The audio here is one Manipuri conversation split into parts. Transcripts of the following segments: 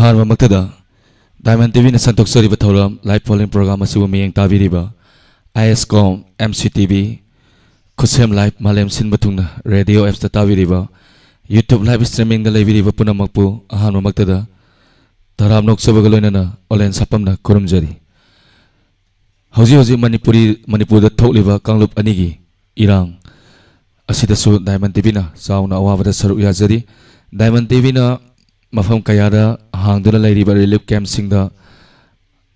ꯑꯍꯥꯟꯕ ꯃꯛꯇꯗ ꯗꯥꯏꯃꯟ ꯇꯤꯚꯤꯅ ꯁꯟꯗꯣꯛꯆꯔꯤꯕ ꯊꯧꯔꯝ ꯂꯥꯏꯚ ꯐꯣꯂꯤꯡ ꯄ꯭ꯔꯣꯒ꯭ꯔꯥꯝ ꯑꯁꯤꯕꯨ ꯃꯤꯠꯌꯦꯡ ꯇꯥꯕꯤꯔꯤꯕ ISCOM MCTV ꯈꯨꯠꯁꯦꯝ ꯂꯥꯏꯚ ꯃꯥꯂꯦꯝ ꯁꯤꯟꯕ ꯊꯨꯡꯅ ꯔꯦꯗꯤꯑꯣ ꯑꯦꯞꯁꯇ ꯇꯥꯕꯤꯔꯤꯕ YouTube ꯂꯥꯏꯚ ꯁ꯭ꯇ꯭ꯔꯤꯃꯤꯡꯗ ꯂꯩꯕꯤꯔꯤꯕ ꯄꯨꯝꯅꯃꯛꯄꯨ ꯑꯍꯥꯟꯕ ꯃꯛꯇꯗ ꯇꯔꯥꯝ ꯅꯣꯛꯆꯕꯒ ꯂꯣꯏꯅꯅ ꯑꯣꯂꯦꯟ ꯁꯥꯄꯝꯅ ꯈꯨꯔꯨꯝꯖꯔꯤ꯫ ꯍꯧꯖꯤꯛ ꯃꯅꯤꯄꯨꯔꯗ ꯊꯣꯛꯂꯤꯕ ꯀꯥꯡꯂꯨꯞ ꯑꯅꯤꯒꯤ ꯏꯔꯥꯡ ꯑꯁꯤꯗꯁꯨ ꯗꯥꯏꯃꯟ ꯇꯤꯚꯤꯅ ꯆꯥꯎꯅ ꯑꯋꯥꯕꯗ ꯁꯔꯨꯛ ꯌꯥꯖꯔꯤ꯫ ꯗꯥꯏꯃꯟ ꯇꯤꯚꯤꯅ ꯃꯐꯝ ꯀꯌꯥꯗ ꯍꯥꯡꯗꯨꯅ ꯂꯩꯔꯤꯕ ꯔꯤꯂꯤꯐ ꯀꯦꯝꯞꯁꯤꯡꯗ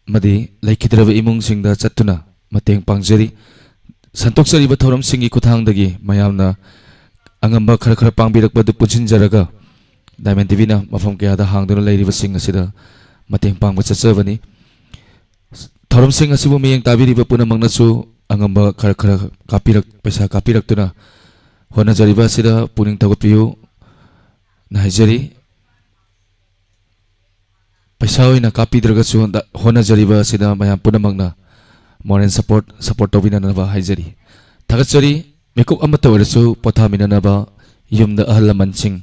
ꯑꯃꯗꯤ ꯂꯩꯈꯤꯗ꯭ꯔꯕ ꯏꯃꯨꯡꯁꯤꯡꯗ ꯆꯠꯇꯨꯅ ꯃꯇꯦꯡ ꯄꯥꯡꯖꯔꯤ꯫ ꯁꯟꯇꯣꯛꯆꯔꯤꯕ ꯊꯧꯔꯝꯁꯤꯡꯒꯤ ꯈꯨꯠꯊꯥꯡꯗꯒꯤ ꯃꯌꯥꯝꯅ ꯑꯉꯝꯕ ꯈꯔ ꯄꯥꯡꯕꯤꯔꯛꯄꯗꯨ ꯄꯨꯟꯁꯤꯟꯖꯔꯒ ꯗꯥꯏꯃꯟ ꯇꯤꯚꯤꯅ ꯃꯐꯝ ꯀꯌꯥꯗ ꯍꯥꯡꯗꯨꯅ ꯂꯩꯔꯤꯕꯁꯤꯡ ꯑꯁꯤꯗ ꯃꯇꯦꯡ ꯄꯥꯡꯕ ꯆꯠꯆꯕꯅꯤ꯫ ꯊꯧꯔꯝꯁꯤꯡ ꯑꯁꯤꯕꯨ ꯃꯤꯠꯌꯦꯡ ꯇꯥꯕꯤꯔꯤꯕ ꯄꯨꯝꯅꯃꯛꯅꯁꯨ ꯑꯉꯝꯕ ꯈꯔ ꯄꯩꯁꯥ ꯀꯥꯞꯄꯤꯔꯛꯇꯨꯅ ꯍꯣꯠꯅꯖꯔꯤꯕ ꯑꯁꯤꯗ ꯄꯨꯛꯅꯤꯡ ꯊꯧꯒꯠꯄꯤꯌꯨ ꯅ ꯍꯥꯏꯖꯔꯤ꯫ ꯄꯩꯁꯥ ꯑꯣꯏꯅ ꯀꯥꯞꯄꯤꯗ꯭ꯔꯒꯁꯨ ꯍꯣꯠꯅꯖꯔꯤꯕ ꯑꯁꯤꯗ ꯃꯌꯥꯝ ꯄꯨꯝꯅꯃꯛꯅ ꯃꯣꯔꯦꯜ ꯁꯄꯣꯔꯠ ꯇꯧꯕꯤꯅꯅꯕ ꯍꯥꯏꯖꯔꯤ꯫ ꯊꯥꯒꯠꯆꯔꯤ꯫ ꯃꯤꯀꯨꯞ ꯑꯃꯠꯇ ꯑꯣꯏꯔꯁꯨ ꯄꯣꯊꯥꯃꯤꯟꯅꯅꯕ ꯌꯨꯝꯗ ꯑꯍꯜ ꯂꯃꯟꯁꯤꯡ,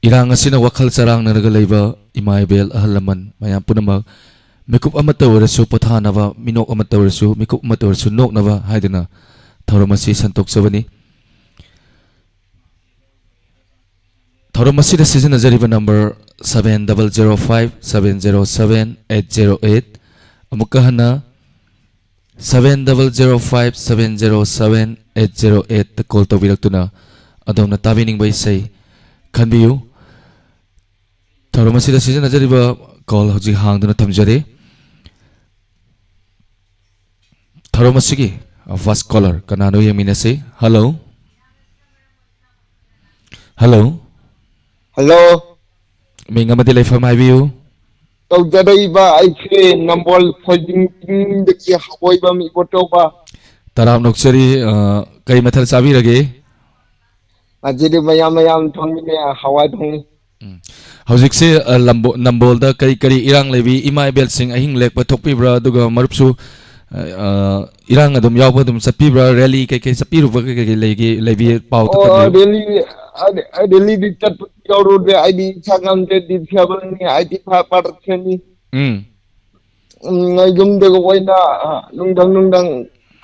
ꯏꯔꯥꯡ ꯑꯁꯤꯅ ꯋꯥꯈꯜ ꯆꯔꯥꯡꯅꯔꯒ ꯂꯩꯕ ꯏꯃꯥ ꯏꯕꯦꯜ ꯑꯍꯜ ꯂꯃꯟ ꯃꯌꯥꯝ ꯄꯨꯝꯅꯃꯛ ꯃꯤꯀꯨꯞ ꯑꯃꯠꯇ ꯑꯣꯏꯔꯁꯨ ꯄꯣꯊꯥꯅꯕ, ꯃꯤꯅꯣꯛ ꯑꯃꯠꯇ ꯑꯣꯏꯔꯁꯨ, ꯃꯤꯀꯨꯞ ꯑꯃꯠꯇ ꯑꯣꯏꯔꯁꯨ ꯅꯣꯛꯅꯕ ꯍꯥꯏꯗꯨꯅ ꯊꯧꯔꯝ ꯑꯁꯤ ꯁꯟꯇꯣꯛꯆꯕꯅꯤ꯫ ꯊꯧꯔꯝ ꯑꯁꯤꯗ ꯁꯤꯖꯤꯟꯅꯖꯔꯤꯕ ꯅꯝꯕꯔ 7005707808, ꯑꯃꯨꯛꯀ ꯍꯟꯅ 7005707808ꯇ ꯀꯣꯜ ꯇꯧꯕꯤꯔꯛꯇꯨꯅ ꯑꯗꯣꯝꯅ ꯇꯥꯕꯤꯅꯤꯡꯕ ꯏꯁꯩ ꯈꯟꯕꯤꯌꯨ꯫ ꯊꯧꯔꯝ ꯑꯁꯤꯗ ꯁꯤꯖꯤꯟꯅꯖꯔꯤꯕ ꯀꯣꯜ ꯍꯧꯖꯤꯛ ꯍꯥꯡꯗꯨꯅ ꯊꯝꯖꯔꯤ꯫ ꯊꯧꯔꯝ ꯑꯁꯤꯒꯤ ꯐꯥꯔꯁꯠ ꯀꯣꯂꯔ ꯀꯅꯥꯅꯣ ꯌꯦꯡꯃꯤꯟꯅꯁꯤ꯫ ꯍꯜꯂꯣ ꯍꯜꯂꯣ ꯍꯜꯂꯣ, ꯃꯤꯡ ꯑꯃꯗꯤ ꯂꯩꯐꯝ ꯍꯥꯏꯕꯤꯌꯨ꯫ ꯇꯧꯖꯔꯛꯏꯕ ꯑꯩꯁꯦ ꯅꯝꯕꯣꯜ ꯐꯣꯏꯖꯤꯡꯗꯒꯤ ꯍꯋꯥꯏꯕꯝ ꯏꯕꯣꯇꯣꯄ꯫ ꯇꯔꯥꯝ ꯅꯣꯛꯆꯔꯤ꯫ ꯀꯔꯤ ꯃꯊꯦꯜ ꯆꯥꯕꯤꯔꯒꯦ? ꯉꯁꯤꯗꯤ ꯃꯌꯥꯝ ꯊꯣꯡꯉꯤꯅꯦ, ꯍꯋꯥꯏ ꯊꯣꯡꯉꯤ꯫ ꯍꯧꯖꯤꯛꯁꯦ ꯅꯝꯕꯣꯜꯗ ꯀꯔꯤ ꯏꯔꯥꯡ ꯂꯩꯕꯤ? ꯏꯃꯥ ꯏꯕꯦꯜꯁꯤꯡ ꯑꯍꯤꯡ ꯂꯦꯛꯄ ꯊꯣꯛꯄꯤꯕ꯭ꯔꯥ? ꯑꯗꯨꯒ ꯃꯔꯨꯞꯁꯨ ꯏꯔꯥꯡ ꯑꯗꯨꯝ ꯌꯥꯎꯕ ꯑꯗꯨꯝ ꯆꯠꯄꯤꯕ꯭ꯔꯥ? ꯔꯦꯂꯤ ꯀꯩꯀꯩ ꯆꯠꯄꯤꯔꯨꯕ ꯀꯩꯀꯩ ꯂꯩꯕꯤ ꯄꯥꯎ ꯑꯣ, ꯇꯝꯕꯤꯌꯨ꯫ ꯔꯦꯂꯤꯗꯤ ꯆꯠꯄ ꯌꯥꯎꯔꯨꯗ꯭ꯔꯦ, ꯑꯩꯗꯤ ꯏꯁꯥ ꯉꯝꯗ꯭ꯔꯦ, ꯗꯤꯁꯦꯕꯜꯅꯤ, ꯑꯩꯗꯤ ꯄꯥꯔꯠꯁꯅꯤ꯫ ꯌꯨꯝꯗꯒ ꯑꯣꯏꯅ ꯅꯨꯡꯗꯥꯡ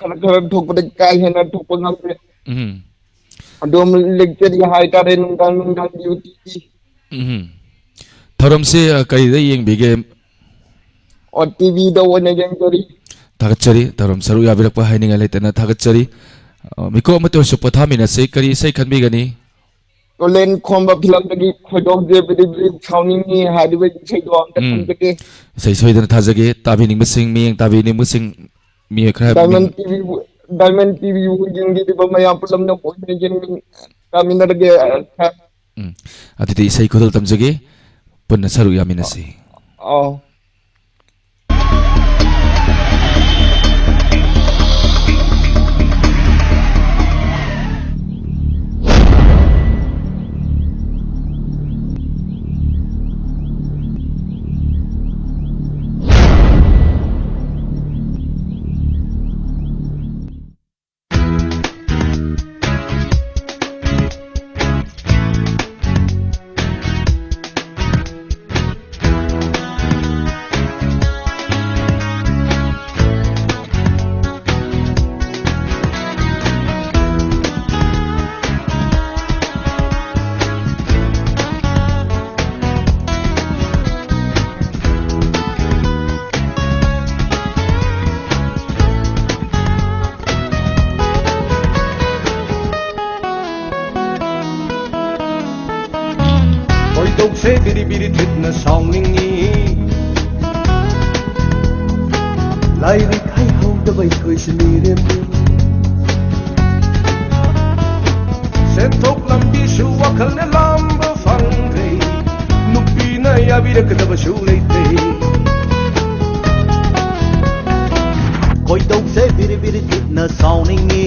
ꯈꯔ ꯊꯣꯛꯄꯗ ꯀꯥ ꯍꯦꯟꯅ ꯊꯣꯛꯄ ꯉꯝꯗ꯭ꯔꯦ꯫ ꯑꯗꯣꯝ ꯂꯦꯛꯆꯔꯤ ꯍꯥꯏꯇꯥꯔꯦ ꯅꯨꯡꯗꯥꯡ ꯗ꯭ꯌꯨꯇꯤ꯫ ꯊꯧꯔꯝꯁꯤ ꯀꯔꯤꯗ ꯌꯦꯡꯕꯤꯒꯦ? ꯇꯤꯚꯤꯗ ꯑꯣꯏꯅ ꯌꯦꯡꯖꯔꯤ꯫ ꯊꯥꯒꯠꯆꯔꯤ꯫ ꯊꯧꯔꯝ ꯁꯔꯨꯛ ꯌꯥꯕꯤꯔꯛꯄ ꯍꯥꯏꯅꯤꯡꯉꯥꯏ ꯂꯩꯇꯅ ꯊꯥꯒꯠꯆꯔꯤ꯫ ꯃꯤꯀꯨꯞ ꯑꯃꯠꯇ ꯑꯣꯏꯔꯁꯨ ꯄꯣꯊꯥꯃꯤꯟꯅꯁꯤ꯫ ꯀꯔꯤ ꯏꯁꯩ ꯈꯟꯕꯤꯒꯅꯤ? ꯇꯣꯂꯦꯟ ꯈꯣꯝꯕ ꯐꯤꯂꯝꯗꯒꯤ ꯈꯣꯏꯗꯣꯛꯖꯦ ꯕꯤꯗꯤ ꯁꯥꯎꯅꯤꯡꯉꯤ ꯍꯥꯏꯔꯤꯕ ꯏꯁꯩꯗꯣ ꯑꯝꯇ ꯈꯟꯖꯒꯦ꯫ ꯏꯁꯩ ꯁꯣꯏꯗꯅ ꯊꯥꯖꯒꯦ꯫ ꯇꯥꯕꯤꯅꯤꯡꯕꯁꯤꯡ, ꯃꯤꯠꯌꯦꯡ ꯇꯥꯕꯤꯅꯤꯡꯕꯁꯤꯡ ꯃꯤꯑꯣꯏ ꯈꯔ ꯗꯥꯏꯃꯟ ꯇꯤꯚꯤꯕꯨ ꯌꯦꯡꯕꯤꯔꯤꯕ ꯃꯌꯥꯝ ꯄꯨꯝꯅꯃꯛꯅ ꯑꯣꯏꯅ ꯌꯦꯡꯃꯤꯟꯅꯔꯒꯦ꯫ ꯑꯗꯨꯗꯤ ꯏꯁꯩ ꯈꯨꯗꯣꯜ ꯇꯝꯖꯒꯦ, ꯄꯨꯟꯅ ꯁꯔꯨꯛ ꯌꯥꯃꯤꯟꯅꯁꯤ꯫ ꯑꯥꯎ꯫ ꯈꯣꯏꯗꯧꯁꯦ ꯕꯤꯔꯤ ꯕꯤꯔꯤ ꯊꯤꯠꯅ ꯁꯥꯎꯅꯤꯡꯉꯤ, ꯂꯥꯏꯔꯤꯛ ꯍꯩꯍꯧꯗꯕ ꯑꯩꯈꯣꯏꯁꯦ ꯃꯤꯔꯦꯝꯅꯤ, ꯁꯦꯟꯊꯣꯛ ꯂꯝꯕꯤꯁꯨ ꯋꯥꯈꯜꯅ ꯂꯥꯝꯕ ꯐꯪꯗ꯭ꯔꯦ, ꯅꯨꯄꯤꯅ ꯌꯥꯕꯤꯔꯛꯀꯗꯕꯁꯨ ꯂꯩꯇꯦ, ꯈꯣꯏꯗꯧꯁꯦ ꯕꯤꯔꯤ ꯕꯤꯔꯤ ꯊꯤꯠꯅ ꯁꯥꯎꯅꯤꯡꯉꯤ,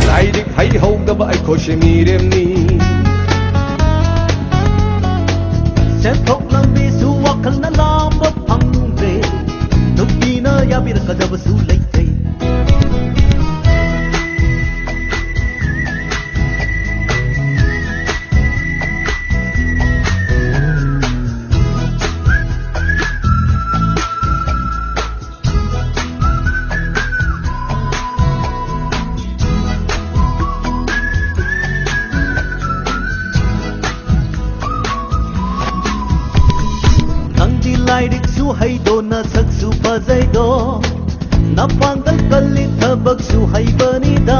ꯂꯥꯏꯔꯤꯛ ꯍꯩꯍꯧꯗꯕ ꯑꯩꯈꯣꯏꯁꯦ ꯃꯤꯔꯦꯝꯅꯤ, ꯁꯦꯟꯊꯣꯛ ꯂꯝꯕꯤꯁꯨ ꯋꯥꯈꯜꯅ ꯂꯥꯝꯕ ꯐꯪꯗ꯭ꯔꯦ, ꯅꯨꯄꯤꯅ ꯌꯥꯕꯤꯔꯛꯀꯗꯕꯁꯨ ꯂꯩꯇꯦ, su hay do na sak su pazai do na pangal kalli thabak su hay banida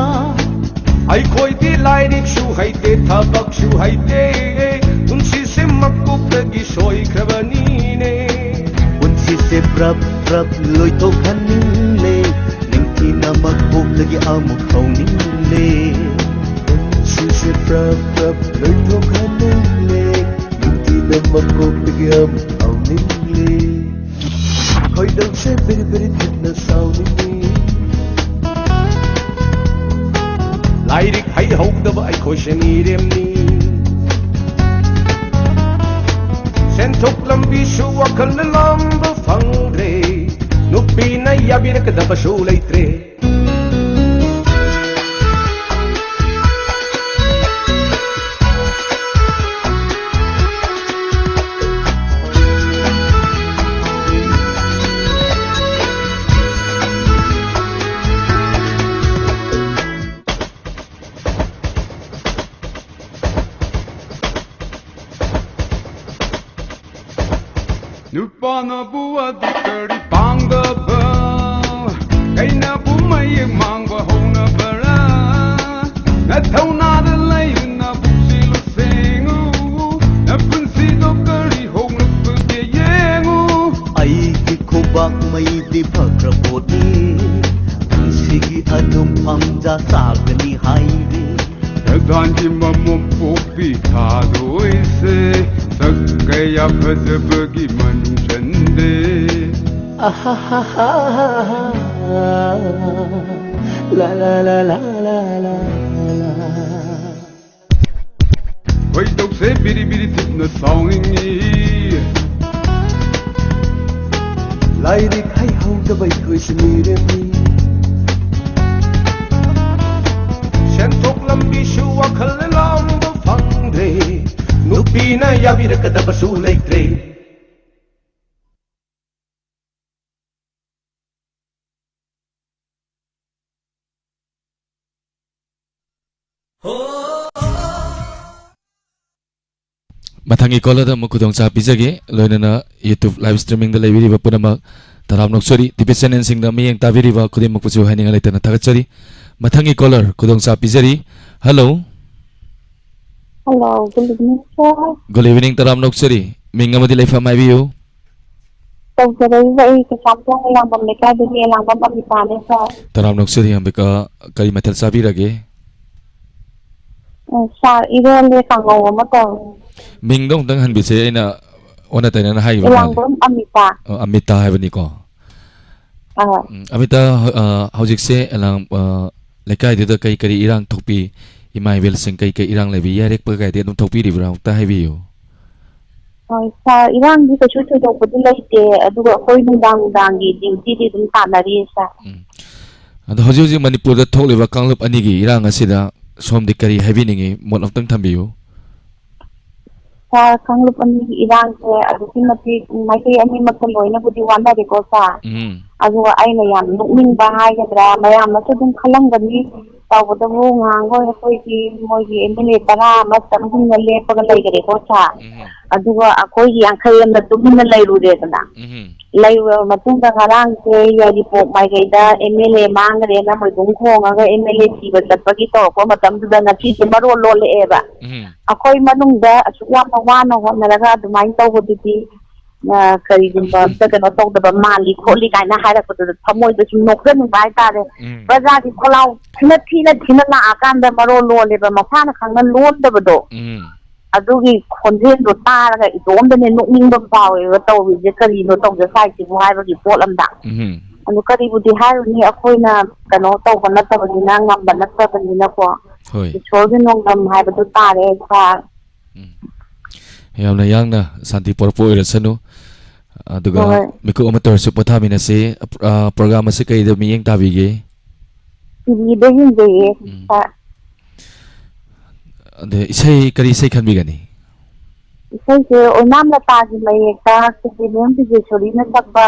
ai khoi ti lai rik su hai te thabak su hai te unsi se makuk tagi soi khabani ne unsi se prap prap loi to khaning le ning ti na makuk lagi amuk khauning le unsi se prap prap loi to khaning le ning ti na makuk lagi amuk khauning le khoi dau se beri beri thitna sauning ni lai rik hai hok da ai khoi shani rem ni sen thok lambi su akal lam ba phang re nupi na yabir ka da su lai tre Nupana bua dikari pangda ba kaina bu mai mang ba hona bara na thauna da lai na bu silu sengu na punsi do kari hona bu te yengu ai ki khobak mai di phakra bodi sigi adum pamja sagni hairi Ganji mamum popi thado ise sakaya phazabagi manchande la la la la la la Wai tok se biri biri thipna songing ni lai rik hai hau da bai khoi shni re mi sen thok lambi su akal lam ba phang re nupi na yabir ka da su lai tre Mathangi caller da mukudong cha pijage loinana YouTube live streaming da leibiri ba punamak taram noksori division sing da miyeng tabiri ba kudim mukpuchu haninga leitana thagachari mathangi caller kudong cha pijari hello Hello, good evening, sir. good evening taram noksori minga madi leifa mai biu Tawsaray vậy cái sắm cho làm bằng cái cái đi làm bằng bằng cái này sir. taram noksori ambeka kari mathal sabirage Sir, iron le sango mo to. ming dong tang han bi se aina ona taina hai ba Ilang bom amita. amita hai bani ko amita hojik se alang lekai de kai kari irang thokpi imai vel sing kai kai irang lebi yarek pa kai de dum thokpi ri bra ta hai biu Sir, ilang di ka chu chu do ko dilai te aduga koi dang dang gi duty di dum ta na ri sir. ado hoji manipur da thok leba kanglup ani gi irang asida som de kari heavy ningi mon of tang thambiu Sir, kanglup ani ilang ke aduki mati mai ke ani makon loina budi wanda de ko sir. Aduga ai na yam nukming ba hai ga dra mayam na chu dum khalang gani tawda bu ngang go koi ki moi gi emile tara ma sam hung na le pa ga lai gare ko sir. Aduga akoi gi angkhai am na tumin lai ru de kana lai matung da ngarang ke ya di pok mai ga da emile mang re na moi dung khong ga emile ti ba tat pa gi to ko matam du da na ti se maro lo le e ba akoi manung da asuk yam na wa na ho na ga du mai to go ti na kari dum ba ta ka no to da ba mali kholi kai na hai ra ko da thamoi da chim nok ren bai ta de ba ja di kholau na la akan da maro lo le ba ma pha na khang na lon da ba do adugi khonjen do taraga idom da ne nokning ba pawe wa taw je kari no taw je sai ti hai ba gi pot lam da anu kari bu di hai ni akoi na kano taw ba na ta ba na ngam ba na ta ba ni na ko hoi chol je nong dam hai ba du ta re sa yamna yangna santi porpo irasanu aduga miku amator su pathamina se program se kai da miyeng tabige ti de hin de sa ade isai kari sai khanbi gani isai se onam la ta ji mai ka se de nem ti je chori na sakba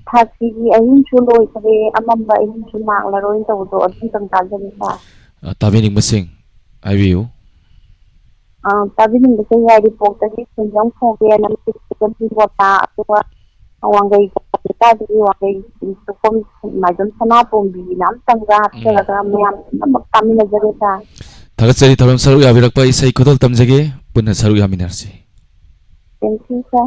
tha ki ayin chu loi kare amam ba ayin chu mak la roin taw do adin tang ta je sa tabining masing I will tabining de ya di pok ta ji sen jong pho ke na ti kan ti wa ta Wangay tadi wangay perform madam sana pombi nam tangga hapsalaga mayam kami nazare ta Thagatchari thoram saru yabirakpa isai khodol tamjage punna saru yaminarsi. thank you sir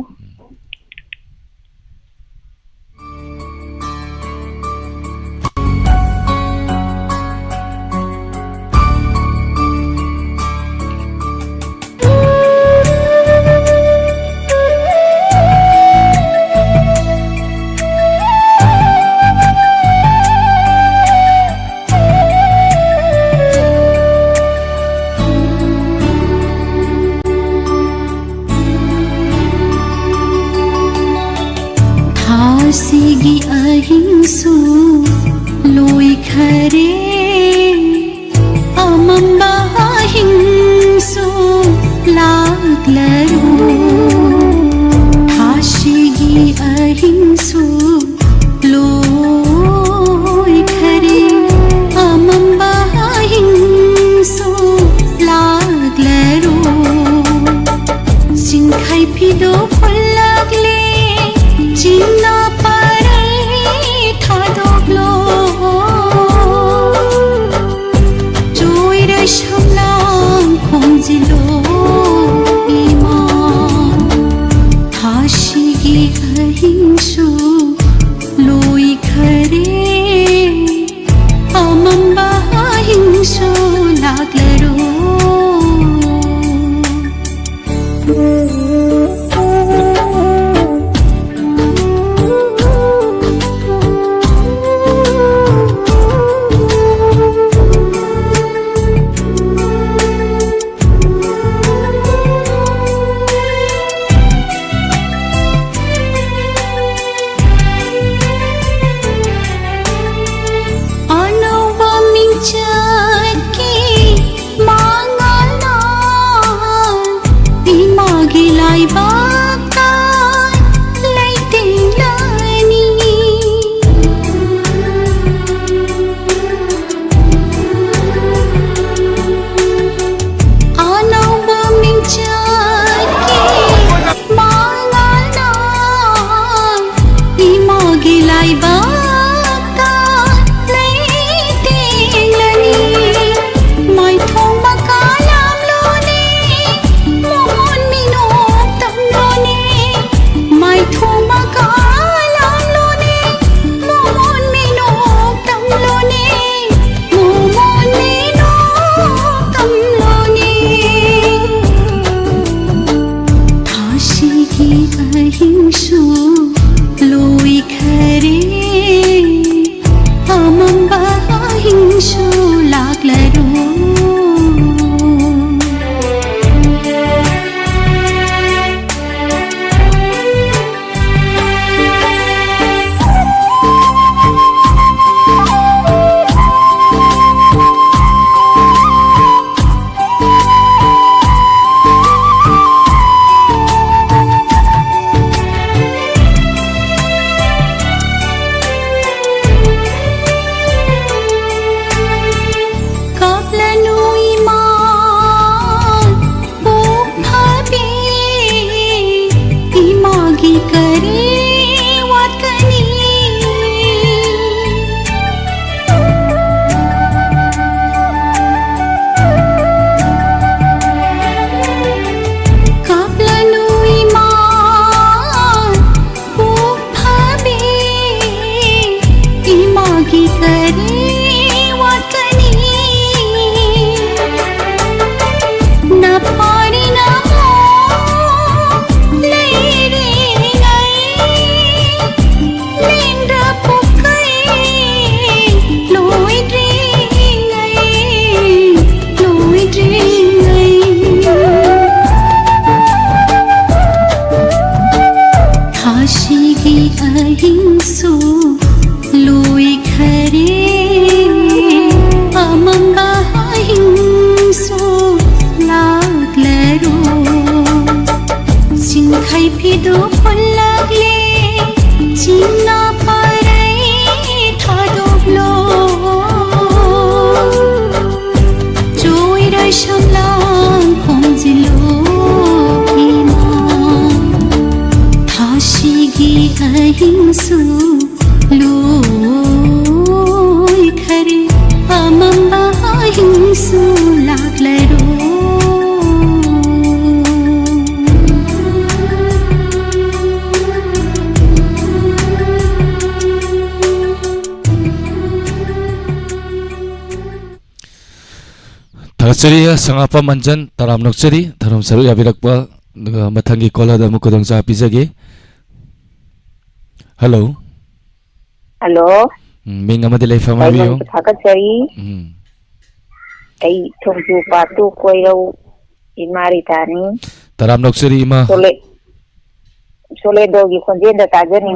Sigi ahingsu loi khare amamba ahingsu laglaru Sigi ahingsu loi khare amamba ahingsu laglaru sinkhai phido phulagle Cina parai thadoglo Joy ra shamlang khongjilo ima Thashigi ahingsu loi khare amamba ahingsu laglaro ahingsu loi khare amamba ahingsu laglaro sinkhai phido phulagle cina parai thadoglo joy ra shamlang khongjilo ima Thashigi हिंसू Loy Khare अमंबा हिंसू लागलरो Thakasari sangapa manjan taram noksari tharom saru yabirakpa mathangi kola da mukudong sa pizagi. Hello. Hello. Ming amadi lai fama biyo. Thakasari. Ay thongju patu koiro imari tani. Taram noksari ima. Sole dogi khonjen da tajani.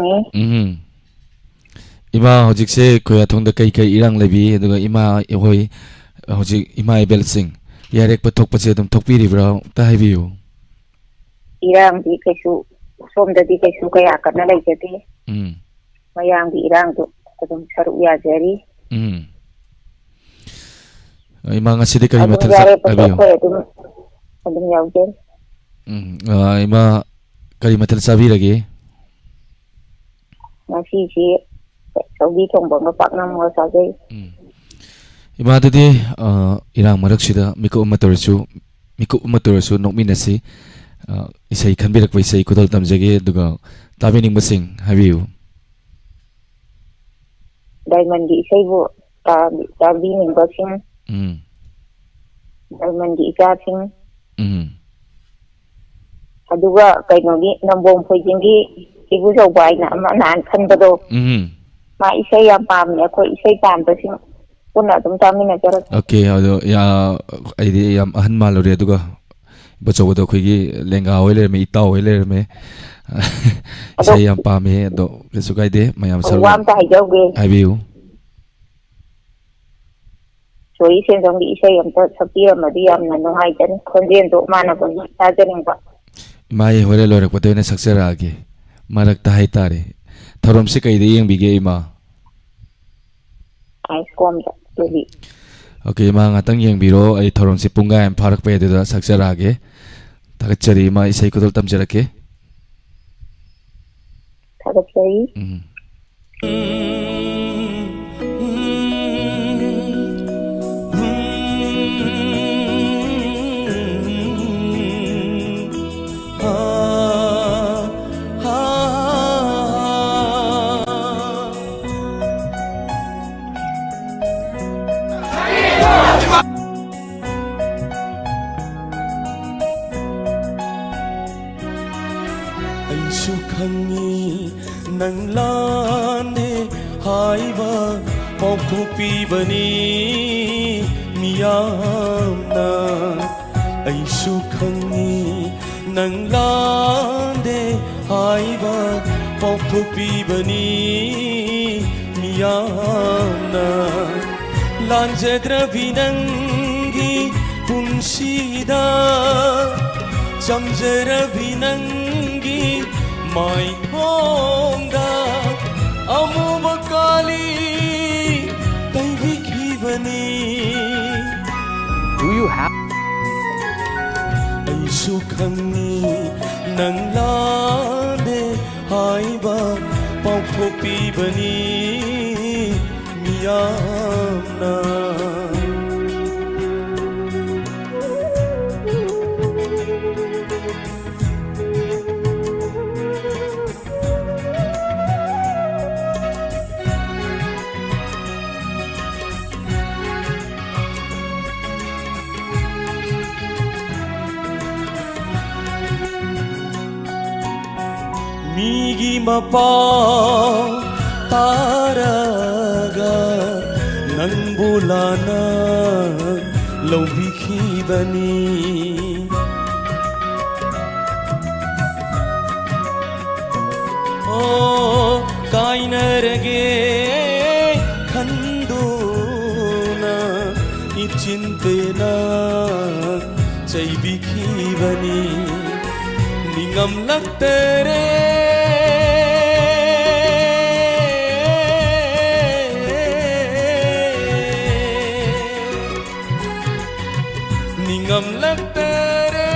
Ima hojikse koya thong da kai irang lebi aduga ima hoi hojik ima ibel sing yarek pathok pache dum thokpiri bra ta haibiyo. Irang di kaisu somda di kaisu kaya kana laijati. Mayang di irang tu adum saru ya jari. Ima ngasidi kay mathal sa abiyo. Adum yaujen. Ima kay mathal sabi lagi. Ngasi si saugi thong bang pak nam mo sa jai. Ima tadi irang marak sida miku umaturasu nokminasi isai khanbirak pa isai kudal tamjage duga tabining basing habiu. Diamond di isai bu tabining basing. Diamond di ikasing. Aduga kaino gi nambong phojingi ibu jau bai na ma nan khanbado. Ma isai yam pam ne ko isai pam basing. Puna tum tamina jarak. Okay, ado ya aidi yam ahan malori aduga bacho do khoigi lenga oiler me ita oiler me isai yam pame do kesukai de mayam saru. Wam ta hajauge. Habiu. Choi sen dong di isai yam ta sapira madi yam na no hai jan khonjen do mana ko ta janing ba. Mai hore lorak patene saksera age marak ta hai tare thorom se kai de yeng bige ima. Ai kom da. Okay, ma ngatang yang biro ay thorom si punga em pharak pe de da saksara age thakachari ma isai kudol tamjarake. Thakachari. Aisu khangi nang lane haiba pokhopi bani miyamna Aisu khangi nang lane haiba pokhopi bani miyamna lanjadra binangi punsida jamjara binangi mai thongda amubakali taibiki bani. Do you have aisu khangi nang lade haiba pokhopi bani miyamna Migi mapau taraga nang bulana lawbiki bani oh kainarage khanduna ichintena chaibiki bani ningam laktere ningam laktere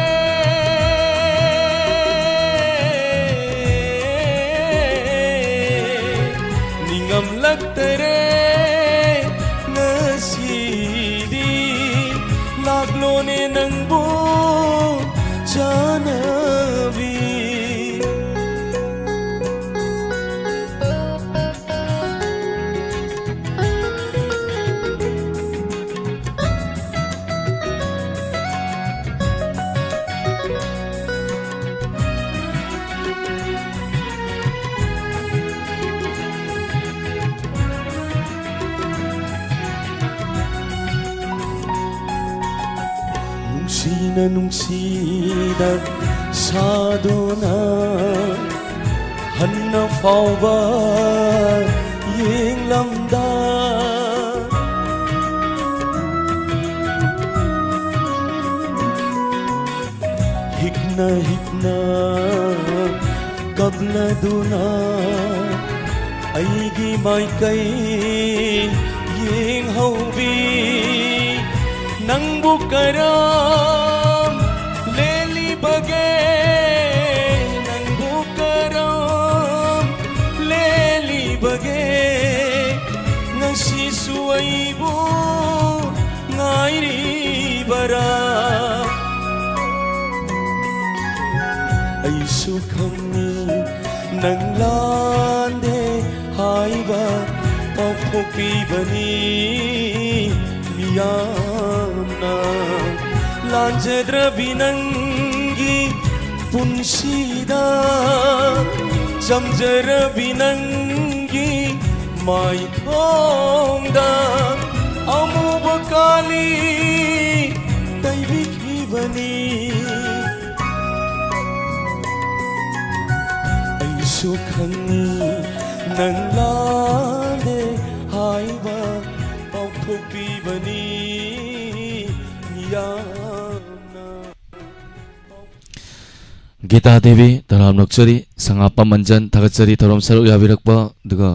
ꯅꯪꯅ ꯅꯨꯡꯁꯤꯗ ꯁꯥꯗꯨꯅ ꯍꯟꯅ ꯐꯥꯎꯕ ꯌꯦꯡꯂꯝꯗ hikna hikna kabladuna aigi maikai yeng haubi nangbu karam leli bage nangbu karam leli bage ngasi suaibu ngairi bara ay sukhami nang lande haiba paphokibani miyamna lanjedra binangi punsida jamjara binangi mai thongda amubakali taibikibani sukhani nang lande haiba paphokibani miyamna Gita Devi taram noksari sangapa manjan thagatsari tharom saruk yabirakpa duga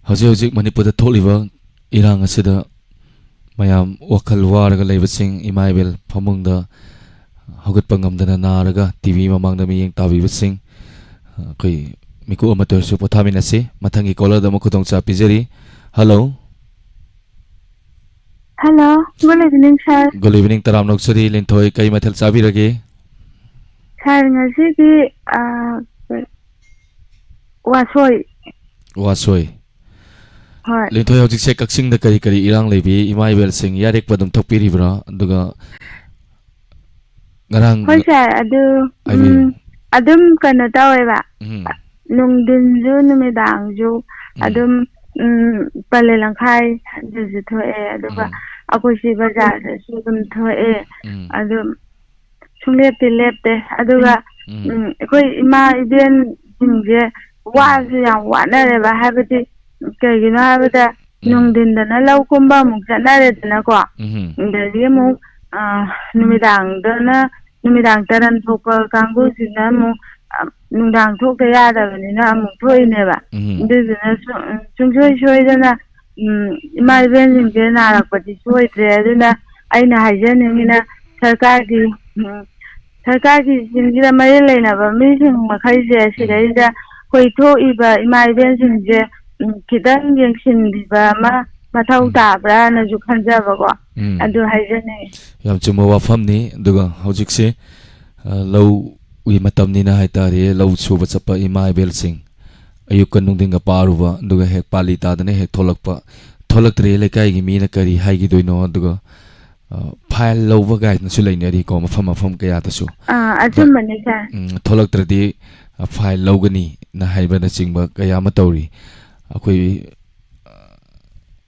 hojik Manipur da tholiba irang asida mayam wakhal waraga leibasing imaibel phamungda hogatpa ngamdana naraga TV mamangda miyeng tabibasing koi miku amateur su pothaminasi mathangi caller da mukudong cha pijari. Hello. Hello, good evening, sir. Good evening taram noksari linthoi kai mathal chabirage. Sir, ngasigi wasoi. Hoi. Linthoi hojik se kaksing da kari kari irang lebi imaibel sing yarek padum thokpiribra aduga ngarang Hoi sir, adum kano taweba. Nungdinju numidangju adum palelangkai juju thoe aduga akoisi bazar su dum thoe adum sunglepte lepte aduga akoi ima iben jingje wasu yang wanareba habati kaigino habata nungdindana laukumba muk chanaredana ko ndagi muk numidang taran thokpa kanggu sina muk nungdang thokta yadabnina amuk thoineba nduzuna sungsoi soidana ima iben jingje narakpati soidre aduna aina haijaningina sarkargi jingida mari leinaba mising makhaise sidaida koi thoiba ima iben jingje kitang yengsinbiba ma mathau tabra na ju khanjaba ko adu haijane yam chuma wafamni duga hojikse low wi matamni na haitare low suba chapa imaibel sing ayukan nungdinga paruwa duga hek pali tadane hek tholaktre lekai gi mina kari haigi doino duga file lova guide na sulainari ko mafam kaya tasu achumane sa tholaktradi file logani na haiba na chingba kaya ma tawri akoi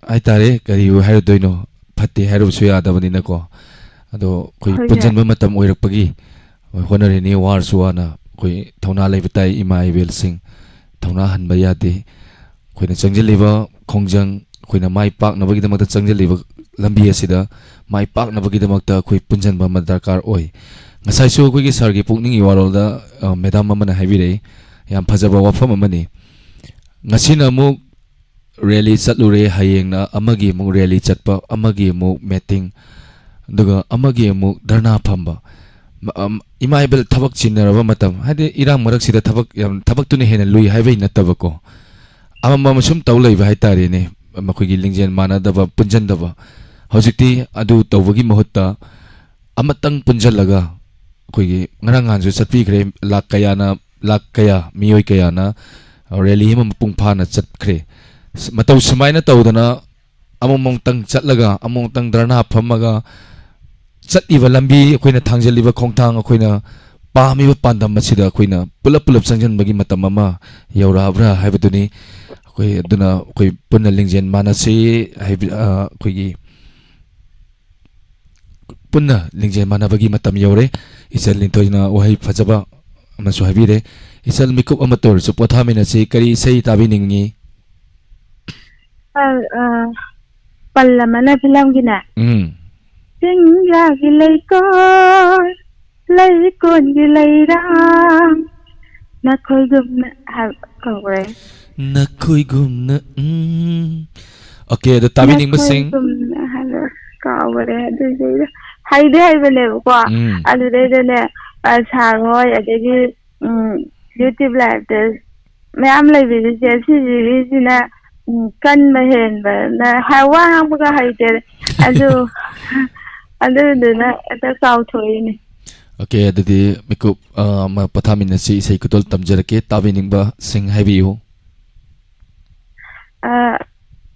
aitare kari hairo doino phatte hairo su yadabani na ko ado koi punjanba matam oirakpagi honare ni war suana koi thona leibatai imaibel sing thona hanba yade koina changjeliba khongjang koina mai pak nabagi damakta changjeliba lambi asida mai pak nabagi damakta koi punjanba ma darkar oi ngasai su koi gi sargi pukning iwarolda medam amana haibire yam phajaba wafam amani ngasina mu rally chatlure hayengna amagi mu rally chatpa amagi mu meeting duga amagi mu dharna phamba imaibel thabak chinaraba matam hade irang marak sida thabak tuni hena lui haibai natabako amama sum tawlai ba haitare ne makhoi lingjen mana daba punjan daba hojikti adu tawbagi mahutta amatang punjalaga koi ngarang anju chatpi gre lak kaya miyoi kaya na rally hima pung phana chatkre matau sumaina tawdana among tang chatlaga among tang dharna phamaga chatiba lambi akoina thangjaliba khongthang akoina pamiba pandam masida akoina pulap changjan bagi matam ama yaurabra haibaduni akoi aduna akoi punna lingjen manasi akoi punna lingjen manabagi matam yaure isal lintoina wahai fajaba amasu habire isal mikup amator su pothamina si kari sei tabi ningi Pallamana film gina Singya gilay ko Laikon gilay rang Nakoy gumna Kore nakoy gumna okay ado tabi ning masing Kore Haide haibane ko adu de sarhoy adegi YouTube live mayam laibi si na kan mahen na hawa hamga haide adu na ata kaw thoi ni okay adadi mikup ma pathamina si sei kutol tamjarake tabi ning ba sing haibiu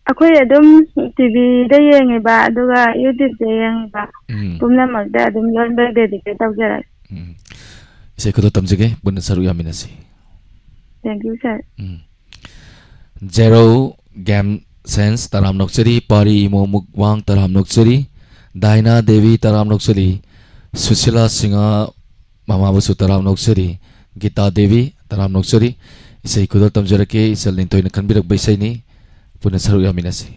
akhoi adum TV da yengiba aduga YouTube da yengiba pumnamakda adum lonba dedicate tawjara sei kutol tamjage bunna saru yamina si thank you sir Zero game sense taram nokchari pari imo mukwang taram nokchari Daina Devi taram nokchari Susila Singa mama busu taram nokchari Gita Devi taram nokchari isai kudol tamjarake isal nintoina kanbirak baisai ni punna saru yamina si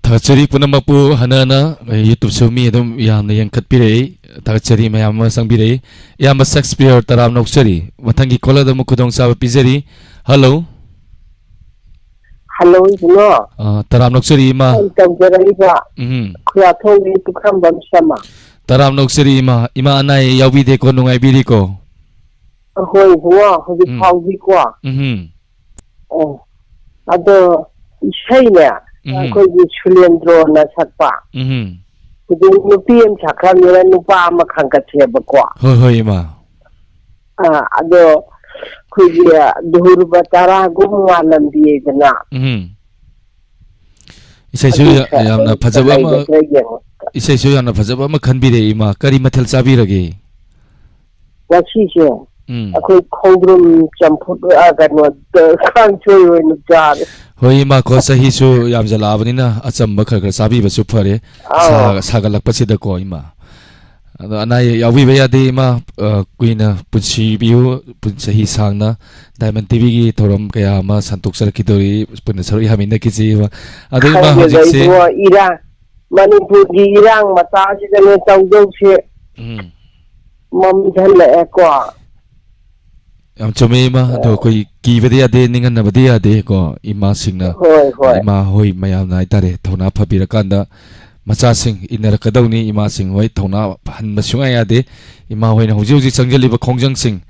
Tagachari punamapu hanana YouTube sumi adum yamna yang katpirei tagachari mayam sangbirei yam Shakespeare taram noksari mathangi kola da mukudong sa pizari hello hello no taram noksari ma tamjari ba kya thogi tukam bam sama taram noksari ma ima anai yawi de ko nungai biri ko hoi huwa hobi phaubi ko ado isai ne ꯑꯩꯈꯣꯏꯒꯤ ꯁꯨꯂꯦꯟꯗ꯭ꯔꯣꯅ ꯁꯛꯄ ꯍꯧꯖꯤꯛ ꯅꯨꯄꯤ ꯑꯃ ꯁꯛꯈ꯭ꯔꯕꯅꯤꯅ ꯅꯨꯄꯥ ꯑꯃ ꯈꯟꯒꯠꯁꯦꯕꯀꯣ ꯍꯣꯏ ꯍꯣꯏ ꯏꯃꯥ ꯑꯗꯣ ꯑꯩꯈꯣꯏꯒꯤ ꯙꯨꯔꯕ ꯇꯔꯥꯒꯨꯝ ꯉꯥꯜꯂꯝꯕꯤꯗꯅ ꯏꯁꯩꯁꯨ ꯌꯥꯝꯅ ꯐꯖꯕ ꯑꯃ ꯏꯁꯩꯁꯨ ꯌꯥꯝꯅ ꯐꯖꯕ ꯑꯃ ꯈꯟꯕꯤꯔꯦ ꯏꯃꯥ ꯀꯔꯤ ꯃꯊꯦꯜ ꯆꯥꯕꯤꯔꯒꯦ ꯉꯁꯤꯁꯦ ꯑꯩꯈꯣꯏ ꯈꯣꯡꯗ꯭ꯔꯨꯝ ꯆꯝꯐꯨꯠ ꯀꯩꯅꯣ ꯀꯥꯡꯁꯣꯏ ꯑꯣꯏꯅ ꯆꯥꯔꯦ ꯍꯣꯏ ꯏꯃꯥ ꯀꯣ ꯆꯍꯤꯁꯨ ꯌꯥꯝꯖꯜꯂꯛꯑꯕꯅꯤꯅ ꯑꯆꯝꯕ ꯈꯔ ꯈꯔ ꯆꯥꯕꯤꯕꯁꯨ ꯐꯔꯦ ꯁꯥꯒꯠꯂꯛꯄꯁꯤꯗꯀꯣ ꯏꯃꯥ ꯑꯗꯣ ꯑꯅꯥ ꯑꯌꯦꯛ ꯌꯥꯎꯕꯤꯕ ꯌꯥꯗꯦ ꯏꯃꯥ ꯀꯨꯏꯅ ꯄꯨꯟꯁꯤꯕꯤꯌꯨ ꯆꯍꯤ ꯁꯥꯡꯅ ꯗꯥꯏꯃꯟ ꯇꯤꯚꯤꯒꯤ ꯊꯧꯔꯝ ꯀꯌꯥ ꯑꯃ ꯁꯟꯇꯣꯛꯆꯔꯛꯈꯤꯗꯧꯔꯤ ꯄꯨꯟꯅ ꯁꯔꯨꯛ ꯌꯥꯃꯤꯟꯅꯈꯤꯁꯤ ꯏꯃꯥ ꯑꯗꯣ ꯏꯃꯥ ꯍꯧꯖꯤꯛꯁꯦ ꯏꯔꯥꯡ ꯃꯅꯤꯄꯨꯔꯒꯤ ꯏꯔꯥꯡ ꯃꯇꯥꯁꯤꯗꯅꯦ ꯇꯧꯗꯧꯁꯦ ꯃꯝꯁꯤꯜꯂꯛꯑꯦꯀꯣ ꯌꯥꯝ ꯆꯨꯝꯃꯦ ꯏꯃꯥ ꯑꯗꯣ ꯑꯩꯈꯣꯏ ꯀꯤꯕꯗꯤ ꯌꯥꯗꯦ ꯅꯤꯡꯍꯟꯅꯕꯗꯤ ꯌꯥꯗꯦ ꯀꯣ ꯏꯃꯥꯁꯤꯡꯅ ꯏꯃꯥ ꯍꯣꯏ ꯃꯌꯥꯝꯅ ꯍꯥꯏꯇꯥꯔꯦ ꯊꯧꯅꯥ ꯐꯕꯤꯔꯀꯥꯟꯗ ꯃꯆꯥꯁꯤꯡ ꯏꯟꯅꯔꯛꯀꯗꯧꯅꯤ ꯏꯃꯥꯁꯤꯡ ꯍꯣꯏ ꯊꯧꯅꯥ ꯍꯟꯕ ꯁꯨꯡꯌꯥ ꯌꯥꯗꯦ ꯏꯃꯥ ꯍꯣꯏꯅ ꯍꯧꯖꯤꯛ ꯍꯧꯖꯤꯛ ꯆꯪꯁꯤꯜꯂꯤꯕ ꯈꯣꯡꯖꯪꯁꯤꯡ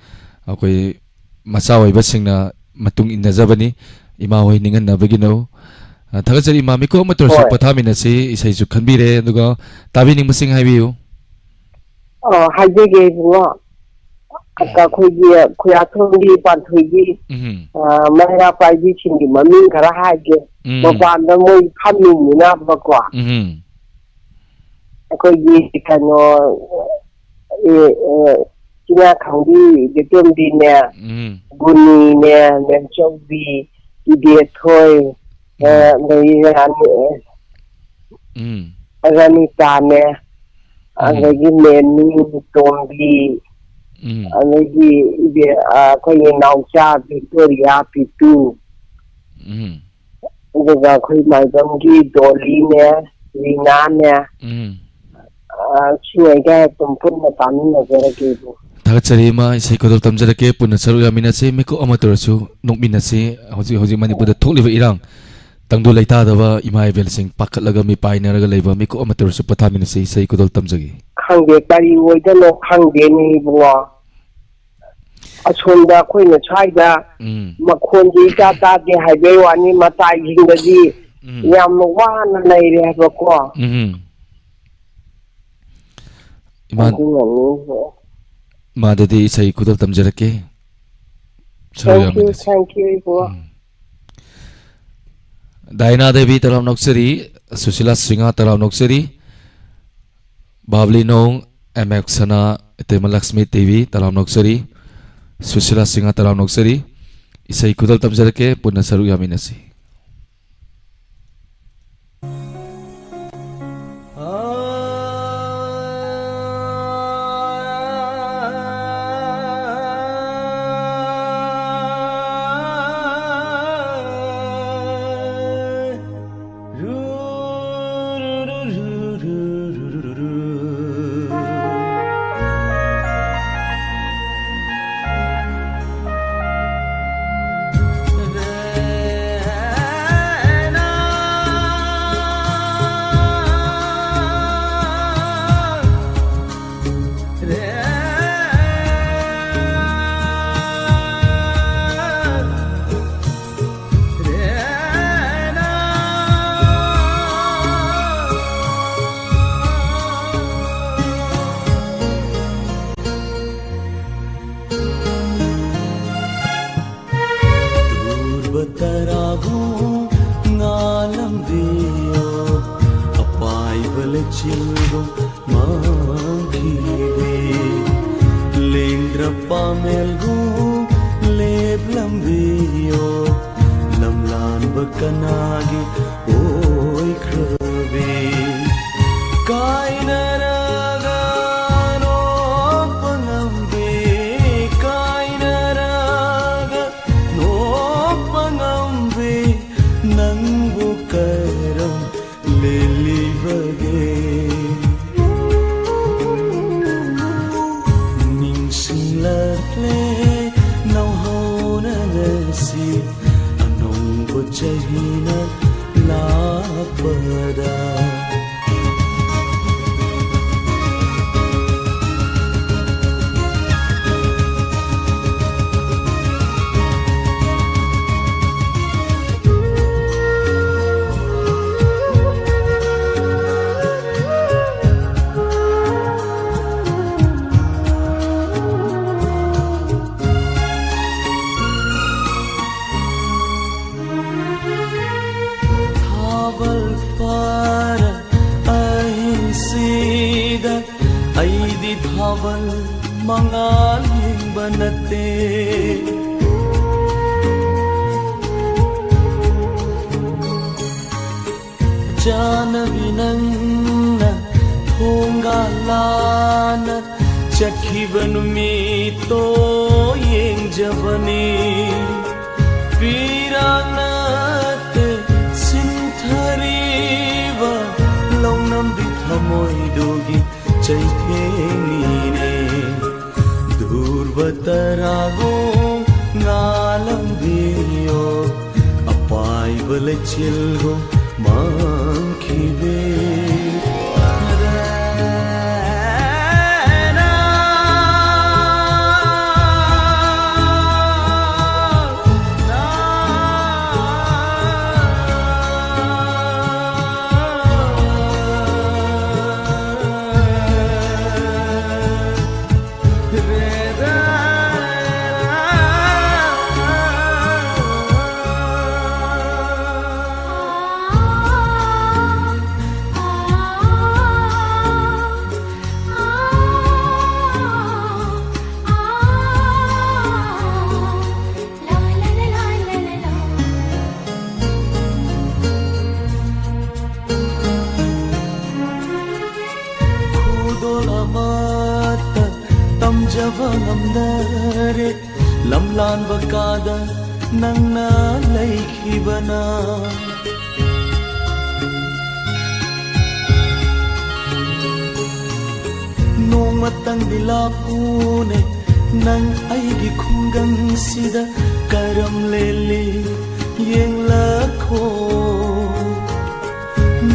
ꯑꯩꯈꯣꯏ ꯃꯆꯥ ꯑꯣꯏꯕꯁꯤꯡꯅ ꯃꯇꯨꯡ ꯏꯟꯅꯖꯕꯅꯤ ꯏꯃꯥ ꯍꯣꯏ ꯅꯤꯡꯍꯟꯅꯕꯒꯤꯅꯣ ꯊꯥꯒꯠꯆꯔꯤ ꯏꯃꯥ ꯃꯤꯀꯨꯞ ꯑꯃ ꯇꯧꯔꯁꯨ ꯄꯣꯊꯥꯃꯤꯟꯅꯁꯤ ꯏꯁꯩꯁꯨ ꯈꯟꯕꯤꯔꯦ ꯑꯗꯨꯒ ꯇꯥꯕꯤꯅꯤꯡꯕꯁꯤꯡ ꯍꯥꯏꯕꯤꯌꯨ ꯍꯥꯏꯖꯒꯦ ꯏꯕꯨꯡꯉꯣ ꯑꯩꯈꯣꯏꯒꯤ ꯈꯨꯌꯥꯊꯣꯡꯒꯤ ꯄꯥꯟꯊꯣꯏꯒꯤ ꯃꯩꯔꯥ ꯄꯥꯏꯕꯤꯁꯤꯡꯒꯤ ꯃꯃꯤꯡ ꯈꯔ ꯍꯥꯏꯒꯦ ꯃꯄꯥꯟꯗ ꯃꯣꯏ ꯐꯝꯃꯤꯅꯤꯅꯕꯀꯣ ꯑꯩꯈꯣꯏꯒꯤ ꯀꯩꯅꯣ ꯆꯤꯉꯥꯈꯪꯕꯤ ꯕꯦꯇꯣꯟꯕꯤꯅꯦ ꯒꯨꯅꯤꯅꯦ ꯃꯦꯝꯆꯧꯕꯤ ꯏꯕꯦꯊꯣꯏ ꯔꯥꯅꯤꯇꯥꯅꯦ ꯑꯗꯒꯤ ꯃꯦꯃꯤ ꯇꯣꯝꯕꯤ ꯑꯗꯒꯤ ꯑꯩꯈꯣꯏꯒꯤ ꯅꯥꯎꯆꯥ ꯚꯤꯛꯇꯣꯔꯤꯌꯥ ꯄꯤꯇꯨ ꯑꯗꯨꯒ ꯑꯩꯈꯣꯏ ꯃꯥꯏꯕꯝꯒꯤ ꯗꯣꯂꯤꯅꯦ ꯔꯤꯅꯥꯅꯦ ꯁꯤꯉꯩꯒ ꯑꯗꯨꯝ ꯄꯨꯟꯅ ꯇꯥꯃꯤꯟꯅꯖꯔꯒꯦ ꯊꯥꯒꯠꯆꯔꯤ ꯏꯃꯥ ꯏꯁꯩ ꯈꯨꯗꯣꯜ ꯇꯝꯖꯔꯛꯀꯦ ꯄꯨꯟꯅ ꯁꯔꯨꯛ ꯌꯥꯃꯤꯟꯅꯁꯤ ꯃꯤꯀꯨꯞ ꯑꯃ ꯇꯧꯔꯁꯨ ꯅꯣꯛꯃꯤꯟꯅꯁꯤ ꯍꯧꯖꯤꯛ ꯍꯧꯖꯤꯛ ꯃꯅꯤꯄꯨꯔꯗ ꯊꯣꯛꯂꯤꯕ ꯏꯔꯥꯡ ꯇꯪꯗꯨ ꯂꯩꯇꯥꯗꯕ ꯏꯃꯥ ꯏꯕꯦꯜꯁꯤꯡ ꯄꯥꯈꯠꯂꯒ ꯃꯤꯄꯥꯏꯅꯔꯒ ꯂꯩꯕ ꯃꯤꯀꯨꯞ ꯑꯃ ꯇꯧꯔꯁꯨ ꯄꯣꯊꯥꯃꯤꯟꯅꯁꯤ ꯏꯁꯩ ꯈꯨꯗꯣꯜ ꯇꯝꯖꯒꯦ ꯈꯪꯗꯦ ꯀꯔꯤ ꯑꯣꯏꯗꯅꯣ ꯈꯪꯗꯦꯅꯦ ꯏꯕꯨꯡꯉꯣ ꯑꯁꯣꯝꯗ ꯑꯩꯈꯣꯏꯅ ꯁ꯭ꯋꯥꯏꯗ ꯃꯈꯣꯟꯁꯦ ꯏꯇꯥ ꯇꯥꯗꯦ ꯍꯥꯏꯕꯩ ꯋꯥꯅꯤ ꯃꯇꯥꯏꯁꯤꯡꯗꯗꯤ ꯌꯥꯝꯅ ꯋꯥꯅ ꯂꯩꯔꯦ ꯍꯥꯏꯕꯀꯣ ꯃꯥꯗꯗꯤ ꯏꯁꯩ ꯈꯨꯗꯣꯜ ꯇꯝꯖꯔꯛꯀꯦ ꯁꯔꯨꯛ ꯌꯥꯃꯤꯟꯅꯁꯤ Daina Devi talam nokseri Susila Singa talam nokseri Babli Nong MX Sana Temalaksmi TV talam nokseri Susila Singa talam nokseri Isai kudal tamjarake punna saruk yaminasi na lapada. Dhaval mangaling banate Jana vinanna thongalana chakhivanu mito yeng javani Piranate sinthariva longnam dithamoi dogi Chaithenine Durvatarago ngalambiyo Apai balachilgo mankhive Lamlan bakada nang nalaikibana Nomatang dilapune nang aigi khunggang sida karam lele yeng lakho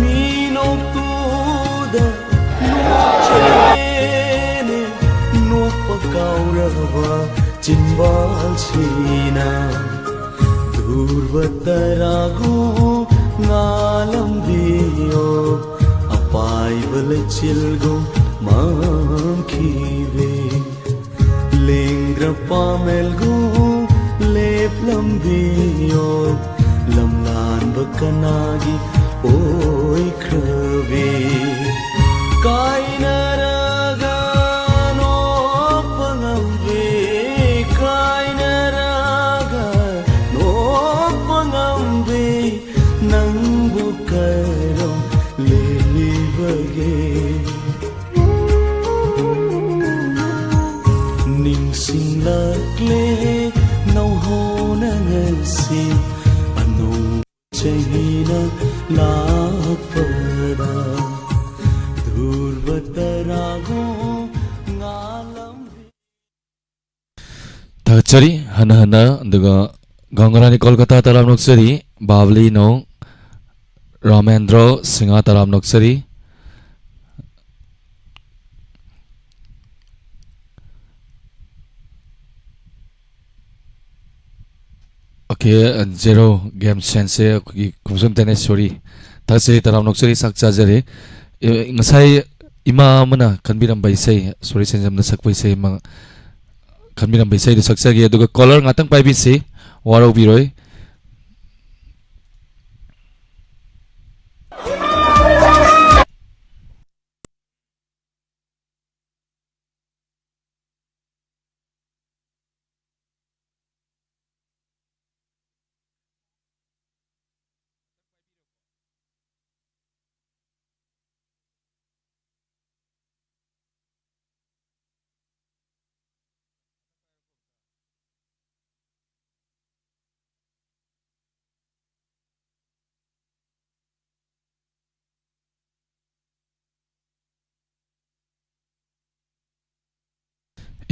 Minok tuda nuchene nupakaurava Jimbal China Durvatarago ngalambiyo Apai balachilgo mankhive Lengra pamelgo leplambiyo Lamlan bakanagi oi krave Kainaraga no pangamve Lakle nau hona ngasi anu chahina lapada durvatarago ngalam Tachari hana hana daga Gangarani Kolkata taram noksari Bavli no Ramendra Singha taram noksari Okay, zero game sense kumsum tene sorry. Tase taram noksari sakcha jare. Ngasai ima mana kanbiram baisai sorry senjam na sakpai sai ma kanbiram baisai du sakcha ge duga color ngatang pai bi se waro biroi.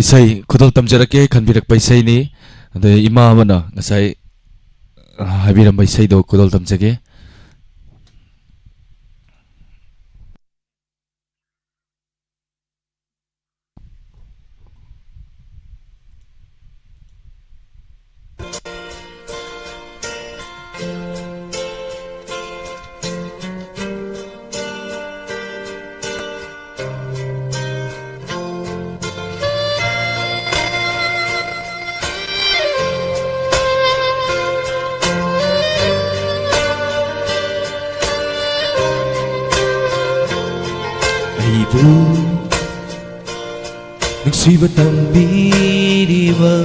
Isai kudol tamjarake kanbirak paisai ni ade ima mana ngasai 하비람바 이사이도 고돌 담자게 Nagsiba tambiriba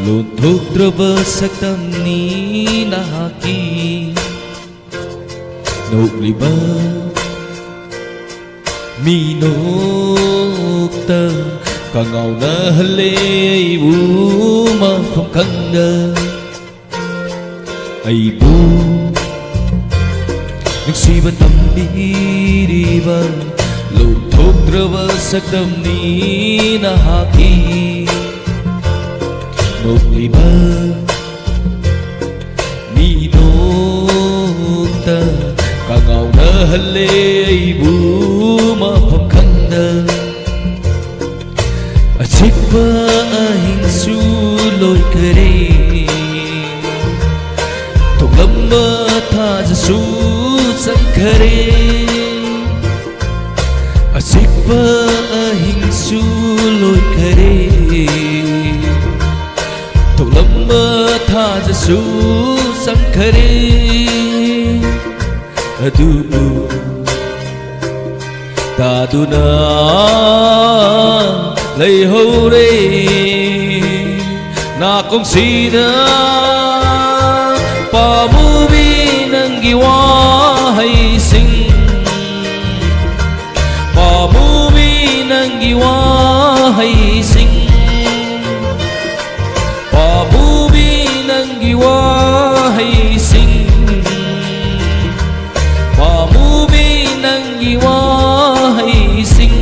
Luntok draba saktam ni nahaki Nugliba Minokta Kangaw na halay Uma pamkanda Aibu Nagsiba tambiriba Luntok draba saktam ni nahaki Nugliba Minokta Kangaw na halay Buma pamkanda Asikpa ahing suloy kare Tuglamba taja susang kare Asikpa ahing suloy kare Tuglamba taja susang kare Adubu Taduna Layhore Na kung sina Pamubi ng giwahay sing Pamubi ng giwahay sing Pamubi ng giwahay sing Pamubi ng giwahay sing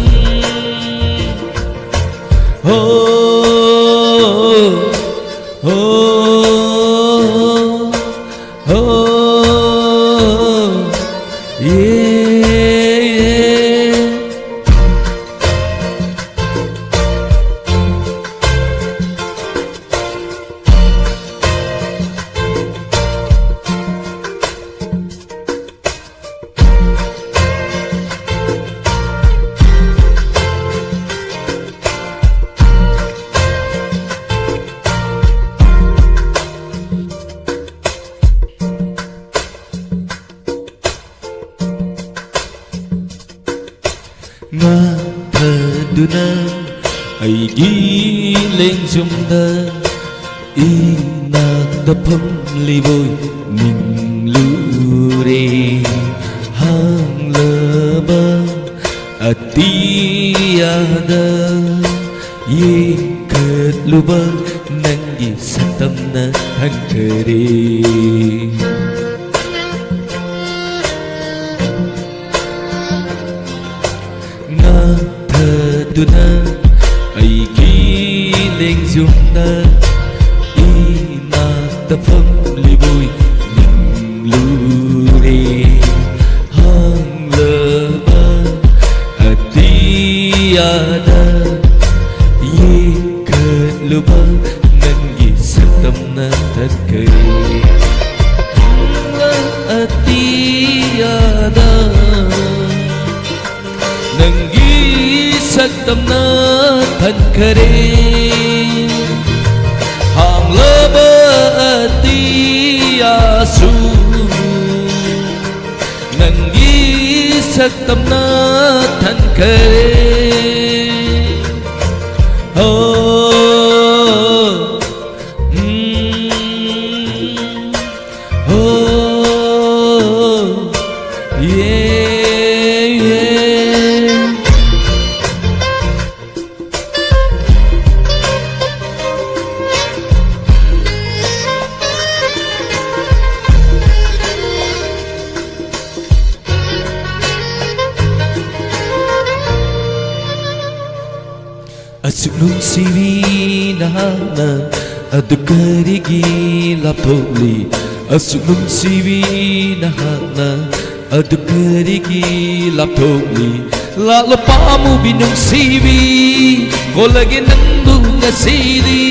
Oh, oh, oh, oh, yeah. Nga thaduna ay giling jumda Inagdapam liboy ning lure Hang laba at tiyada Yikat lubang nang isatam na hangkari Nga thaduna ay giling jumda Inagdapam liboy ning lure Hang laba at tiyada Yikat lubang nang isatam na hangkari At tiyada Nang gisagtam na tankare Hang laba at tiyasu Nang gisagtam na tankare Oh, oh, yeah, yeah. Asuknung siwi nahana Adukarigi lapoli asuk nungsibi nahakna adu karigi laptopli lalo pamu binungsibi ko lagi nangbu ngasidi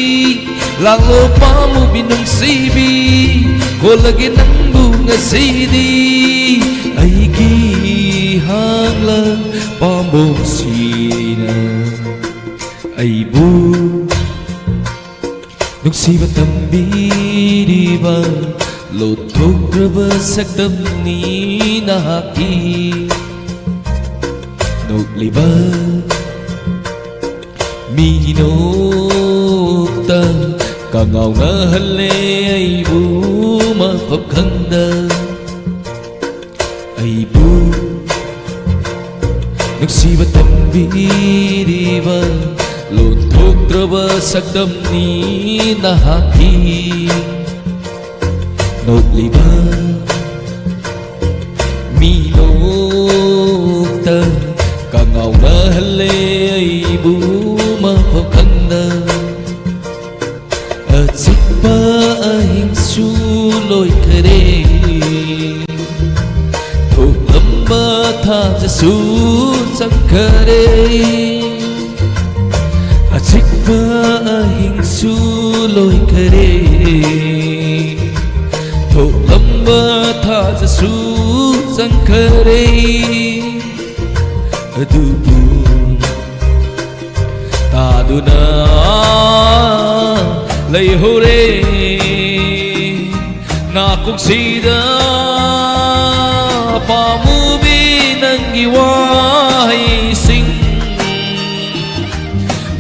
lalo pamu binungsibi ko lagi nangbu ngasidi aigi hanglang pamosina aibu nungsiba tambiriba lothokraba sakdamni nahaki nokliba minokta kangau na halle aibu mafam khangda aibu nungsiba tambiriba lothokraba sakdamni nahaki nokliba minokta kangau na halle aibu mafam khangda achikpa ahingsu loi khare thokamba thajasu changkhare achikpa ahingsu loi khare thokamba thajasu changkhare adubu taduna leihore nakuksida pamubi nangi wahising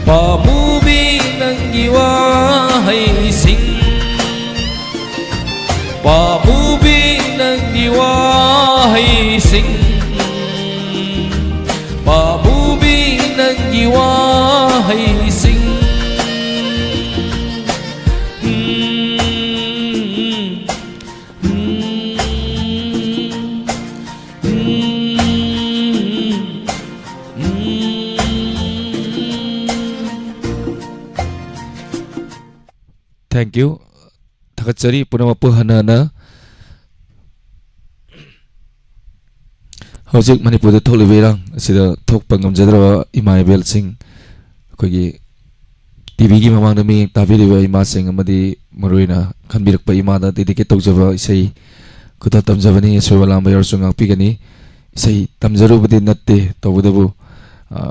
pamubi nangi wahising pamubi nangi wahising pamubi nangi wahising Thank you. Thakachari punamapu hanana. Hojik Manipurda tholiberang asida thokpa ngamjadraba ima ibel sing akogi TV gi mamangda mi tabiriba ima sing amadi maruina khanbirakpa ima da dedicate tawjaba isai kuta tamjabani sobalamba yarsu ngakpigani isai tamjarubadi natte tawdabu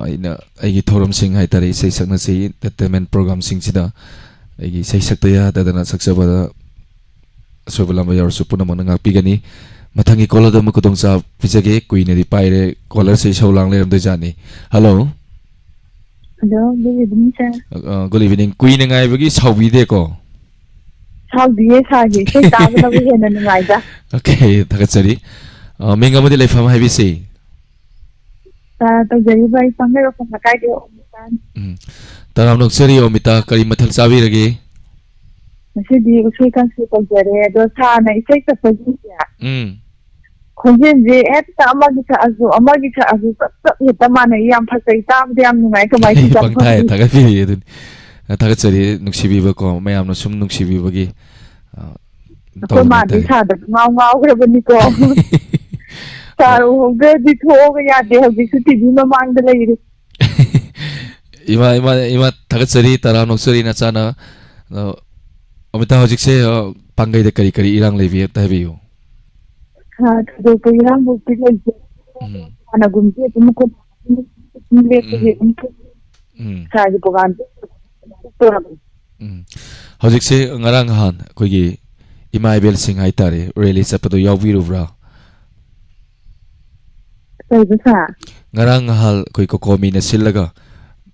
ina aigi thoram sing haitare isai sakna sei entertainment program sing sida aigi sei saktaya dadana saksabada sobalamba yarsu punamang ngakpigani mathangi caller da makudong sa pijage kuine di paire caller sei saulang leram de jani hello Hello, good evening, sir. Good evening kuine ngai bagi saubi de ko Saudiye sagi, say tabla we hena nungaida. okay thakachari menga modi leifam haibi sei To jari bai pangai ko makai de omitan. taram nok seri omita kari mathal sabi rage Masi di usui kan su to jare do sa na isai ta pajiya. Khojin je et ta amagi ka azu tamana yam phasai tam de am nungai ka mai ta. pangthai thagapi edun thagachari nuksibi ba ko mayam no sum nuksibi bagi Ko ma di sa da ngau gra bani ko. Taru hoge di thoga ya de hoge su ti ma mang de lai. ima thagachari taram nok seri na chana omita hojik se pangai de kari kari irang lebi tabiyo Do ko irang bu ti le. Ana gumje tum ko le ko je sa ji program to na. hojik se ngarang han kogi ima ibel sing haitare rally sapado yawbirubra Sai sa. ngarang hal koi ko komi na sillaga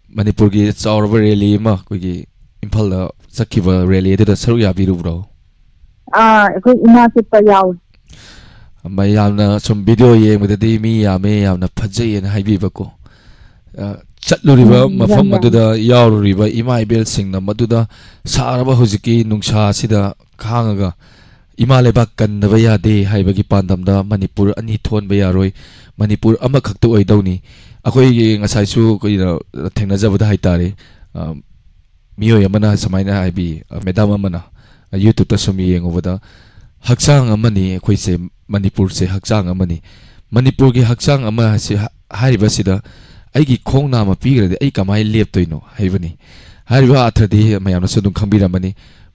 manipur gi chaurba rally ma kogi imphal da sakhiba rally de saru yabirubra Ko ina se pa yaw. mayamna sum video yengmudadi mi yame yamna phajai na haibiba ko chatluriba mafam maduda yaururiba ima ibel singna maduda saraba hujiki nungsa sida khangaga ima lebak kannaba yade haibagi pandamda manipur ani thonba yaroi manipur ama khakta oidawni akoi gi ngasai su ko thengna jabada haitare miyo yamana samaina haibi medam amana YouTube ta sumi yengobada hakchang amani akhoi se Manipur se hakchang amani Manipur gi hakchang ama se hariba sida aigi khongna ma pigrade ai kamai lep toino haibani hariba athadi mayamna sudum khambira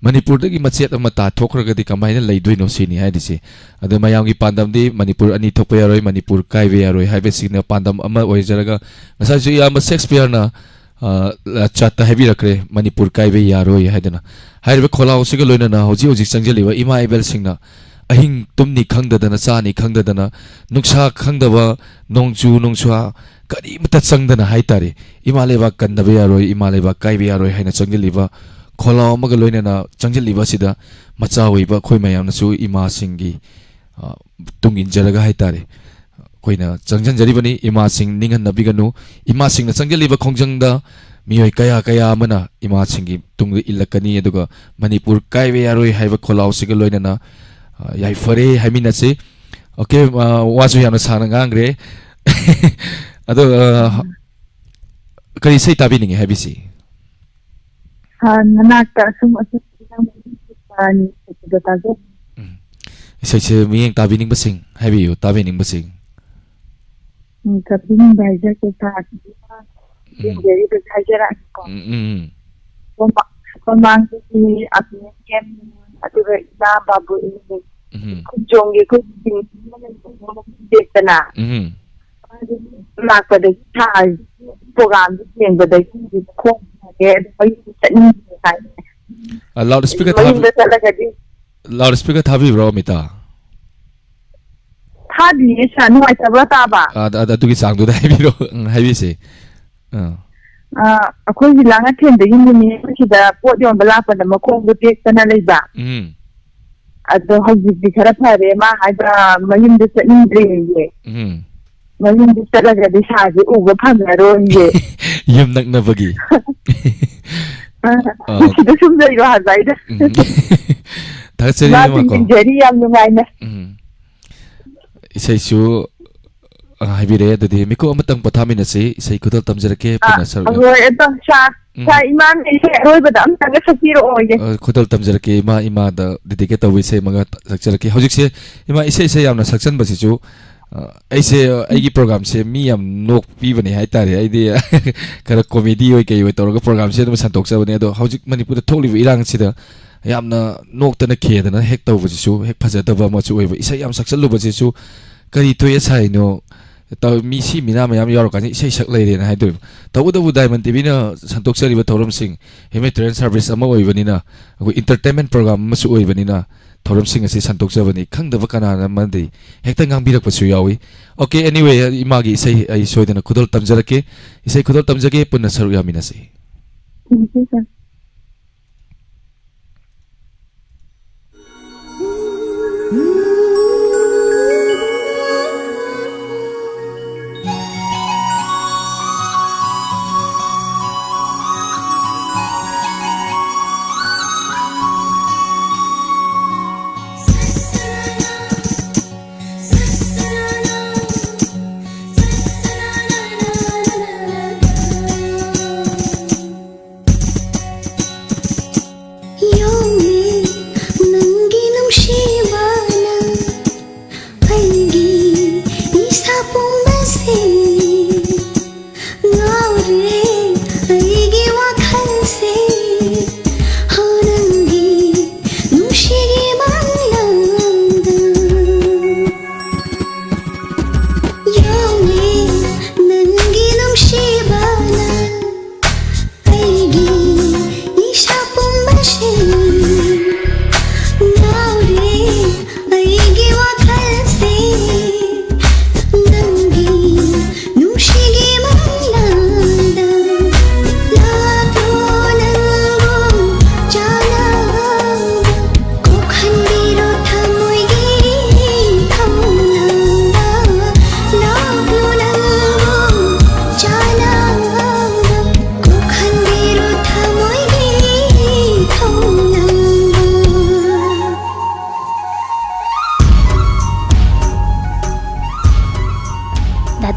Manipur dagi machet ama ta thokragadi kamai na leidoino sini haidisi adu mayam gi pandam di Manipur ani thokpa yaroi Manipur kaibe yaroi haibe sina pandam ama oijaraga ngasa ju ya Shakespeare na chatta heavy rakre Manipur kaibe yaroi haidana hariba kholau siga loina na hoji hoji changjeliwa ima ebel singna ahing tumni khangdadana chani khangdadana nuksa khangdaba nongchu nongchwa kari mata changdana haitare imaleba kandabe yaroi imaleba kaibe yaroi haina changjeliba kholau maga loina na changjeliba sida macha oiba khoi mayam nasu ima singi tungin jaraga haitare koina changjan jaribani ima sing ningan nabiganu ima sing na changjeliba khongjangda miyoi kaya kaya amana ima singi tungri ilakani aduga Manipur kaibe yaroi haiba kholau siga loina na yai fare haimina se okay wasu yana sana ngangre ado kari sei tabi ninge habisi nanaka sum asani taje sei se miyeng tabi ning basing habi yo tabi ning basing tabi ning baja ke ta jadi berkajara ko komang ki apne kem aduga ina babu ini kujongi ku dekana mak pada thai program yang pada ko ke pai tani kai loudspeaker thabi bro mita thadi sanu ai tabra ta ba adu gi sang du dai biro habi se akhoi langa then de yin ni sida pot yon bala pa na makong bu tek tana leiba ado hoji bi khara phare ma haida mayim de sanin ye mayim de tala ga de sa ji u ga pham na ro ye yum nak na bagi sida sum de ro ha zaida ta seri ma ko jeri yam ngai na isai su haibire dadi miko amatang pathamina se isai kudal tamjarake puna sar agoi eto sa iman ise roi badam tanga sapiro oye kudal tamjarake ima da didike tawi se maga sakjarake hojik se ima ise yamna saksan basi chu aise aigi program se mi yam nok pi bani haitare aidi kara comedy oi kai oi toroga program se dum santok sa bani ado hojik manipur tholi irang sida yamna nok tana khedana hek taw basi chu hek phajata ba ma chu oi isa yam saksan lu basi chu kari toye sai no taw mi si mina mayam yaro kan isai sak leire na haidu tawu Diamond TV na santok sari ba thoram sing humanitarian service ama oi bani na ko entertainment program ma su oi bani na thoram sing asi santok sa bani khangdaba kana na mandi hekta ngang birak pasu yawi okay anyway imagi isai ai soidana kudol tamjarake isai kudol tamjage punna saru yamina se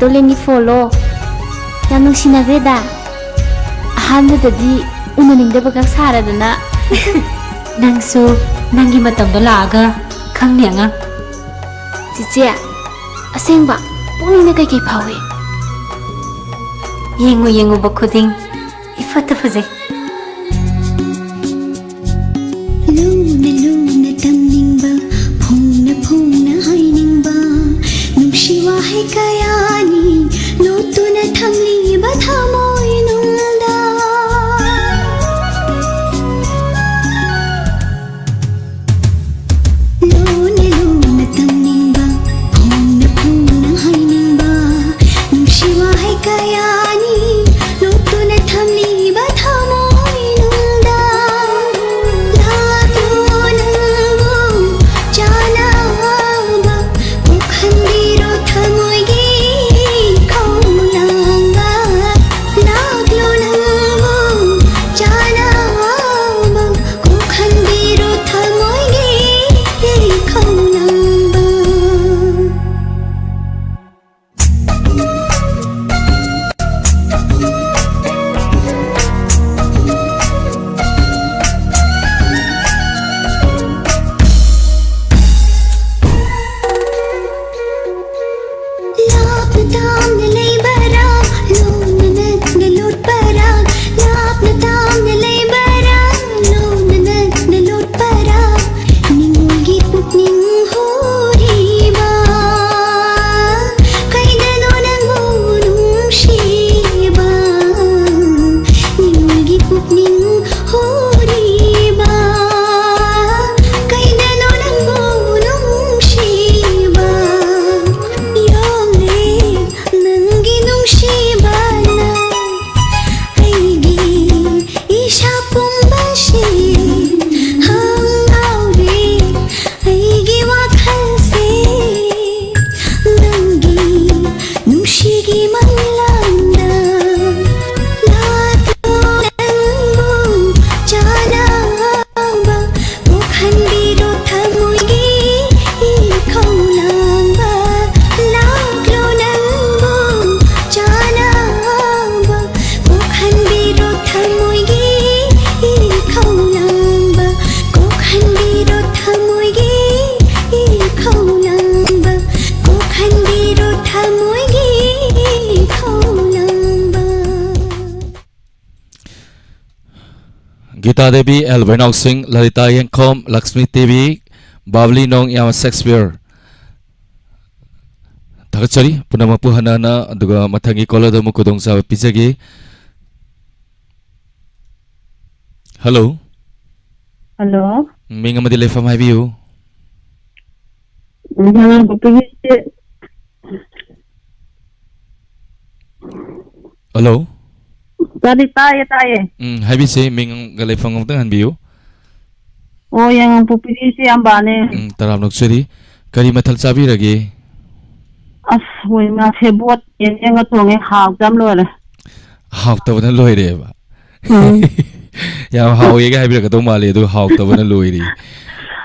Lengi follow yang nungsinagre ahanbadadi unaning da bagak saradana nangso nangi matamdo laga ꯈꯪꯅꯤ ꯑꯉꯥꯡ ꯆꯤꯆꯦ ꯑꯁꯦꯡꯕ ꯄꯨꯛꯅꯤꯡꯗ ꯀꯩꯀꯩ ꯐꯥꯎꯏ ꯌꯦꯡꯉꯨꯕ ꯈꯨꯗꯤꯡ 이쁘다 보지. luna luna tamningba phongna hainingba nungsiwa hai kayani lotuna thamliba thamoi nungda luna luna tamningba phongna hainingba nungsiwa hai kayani lotuna thamliba thamoi nungda Gita Devi, Elbenok Singh, Lalita Yankom, Lakshmi TV, Babli Nong Yama Shakespeare. Takachari, Punamapu Hanana, Duga Matangi Kola do Mukudong sa Pizagi. Hello. Hello. Minga madile from have you? Hello. Tadi taye. Have you say Ming Galefang of the Hanbiu? Oh, yang pupili si ambane. Taram Noxeri, Karimatal Sabiragi. As we must have bought in a tongue half them lord. Half the one lawyer. Yeah, how you have a domali do half the one lawyer.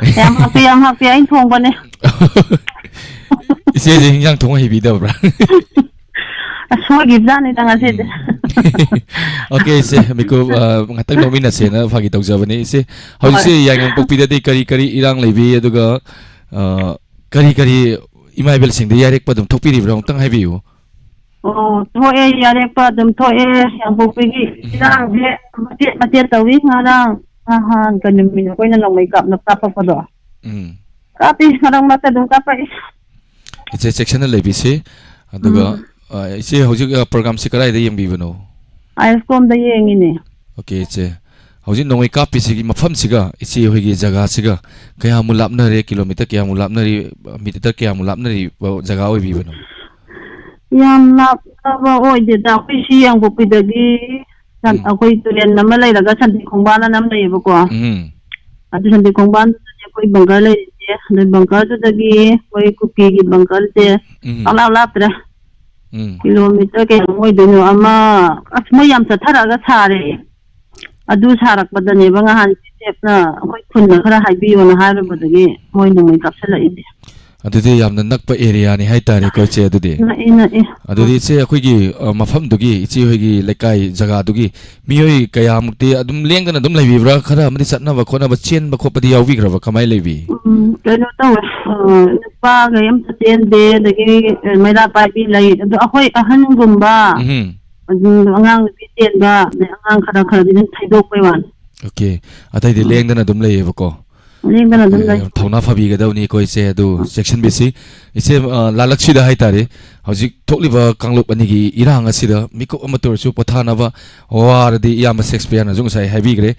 I'm happy in Tongone. Says young Tong he be the So give done it and I said. Okay, say Miko Nomina Sena, Fagito Zavani, say how you say young Popida de Kari Irang Levi, Duga Kari Imabel sing the Yarek, but Topi wrong tongue have you. Oh, Toy Yarek, but them toy and Popigi. Mateta wing around. Aha, can you mean when I make up the top of the door? Copy, I don't matter the copy. It's a sectional Levi, Duga. I see how you program Sikara, the young Bivano. I've come the young in it. Okay, it's a how you know wake up is a Mafam cigar. It's a Higi Zaga cigar. Kayamulapnari, kilometer Kiamulapnari, Mitaka Kiamulapnari, Zagawi Bivano. Yam lap over the Dapishi and Bupidagi, and a way to the Namala, the Gassan Kumbana Namla. At the Kumban, the Bangala, the Bangala, the Gay, where cookie Bangalte, Alapra. Kilometer ke moi dunu ama asmo yam sa thara ga sare adu sarak badane banga han step na koi khun na khara haibi ona har badagi moi nu mai kapsala ide ꯑꯗꯨꯗꯤ ꯌꯥꯝꯅ ꯅꯛꯄ ꯑꯦꯔꯤꯌꯥꯅꯤ ꯍꯥꯏꯇꯥꯔꯦꯀꯣ ꯏꯆꯦ ꯑꯗꯨꯗꯤ ꯑꯗꯨꯗꯤ ꯏꯆꯦ ꯑꯩꯈꯣꯏꯒꯤ ꯃꯐꯝꯗꯨꯒꯤ ꯏꯆꯦ ꯍꯣꯏꯒꯤ ꯂꯩꯀꯥꯏ ꯖꯒꯥꯗꯨꯒꯤ ꯃꯤꯑꯣꯏ ꯀꯌꯥꯃꯨꯛꯇꯤ ꯑꯗꯨꯝ ꯂꯦꯡꯗꯅ ꯑꯗꯨꯝ ꯂꯩꯕꯤꯕ꯭ꯔꯥ ꯈꯔ ꯑꯃꯗꯤ ꯆꯠꯅꯕ ꯈꯣꯠꯅꯕ ꯆꯦꯟꯕ ꯈꯣꯠꯄꯗꯤ ꯌꯥꯎꯕꯤꯈ꯭ꯔꯕ ꯀꯃꯥꯏꯅ ꯂꯩꯕꯤ ꯀꯩꯅꯣ ꯇꯧꯋꯦ ꯅꯨꯄꯥꯒ ꯑꯝꯇ ꯆꯦꯟꯗꯦ ꯑꯗꯒꯤ ꯃꯩꯔꯥ ꯄꯥꯏꯕꯤ ꯂꯩ ꯑꯗꯣ ꯑꯩꯈꯣꯏ ꯑꯍꯟꯒꯨꯝꯕ ꯑꯉꯥꯡ ꯅꯨꯄꯤ ꯆꯦꯟꯕ ꯑꯗꯩ ꯑꯉꯥꯡ ꯈꯔ ꯈꯔꯗꯤ ꯑꯗꯨꯝ ꯊꯩꯗꯣꯛꯄꯩ ꯋꯥꯅꯤ ꯑꯣꯀꯦ ꯑꯇꯩꯗꯤ ꯂꯦꯡꯗꯅ ꯑꯗꯨꯝ ꯂꯩꯌꯦꯕꯀꯣ ꯂꯦꯡꯗꯅ ꯑꯗꯨꯝ ꯂꯩ ꯊꯧꯅꯥ ꯐꯕꯤꯒꯗꯧꯅꯤ ꯑꯩꯈꯣꯏ ꯏꯆꯦ ꯑꯗꯨ ꯆꯦꯛꯁꯤꯟꯕꯤꯁꯤ ꯏꯆꯦ ꯂꯥꯜꯂꯛꯁꯤꯗ ꯍꯥꯏꯇꯥꯔꯦ ꯍꯧꯖꯤꯛ ꯊꯣꯛꯂꯤꯕ ꯀꯥꯡꯂꯨꯞ ꯑꯅꯤꯒꯤ ꯏꯔꯥꯡ ꯑꯁꯤꯗ ꯃꯤꯀꯨꯞ ꯑꯃ ꯇꯧꯔꯁꯨ ꯄꯣꯊꯥꯅꯕ ꯋꯥꯔꯗꯤ ꯏꯌꯥꯝꯕ ꯁꯦꯛꯁꯄꯤꯌꯔꯅꯁꯨ ꯉꯁꯥꯏ ꯍꯥꯏꯕꯤꯈ꯭ꯔꯦ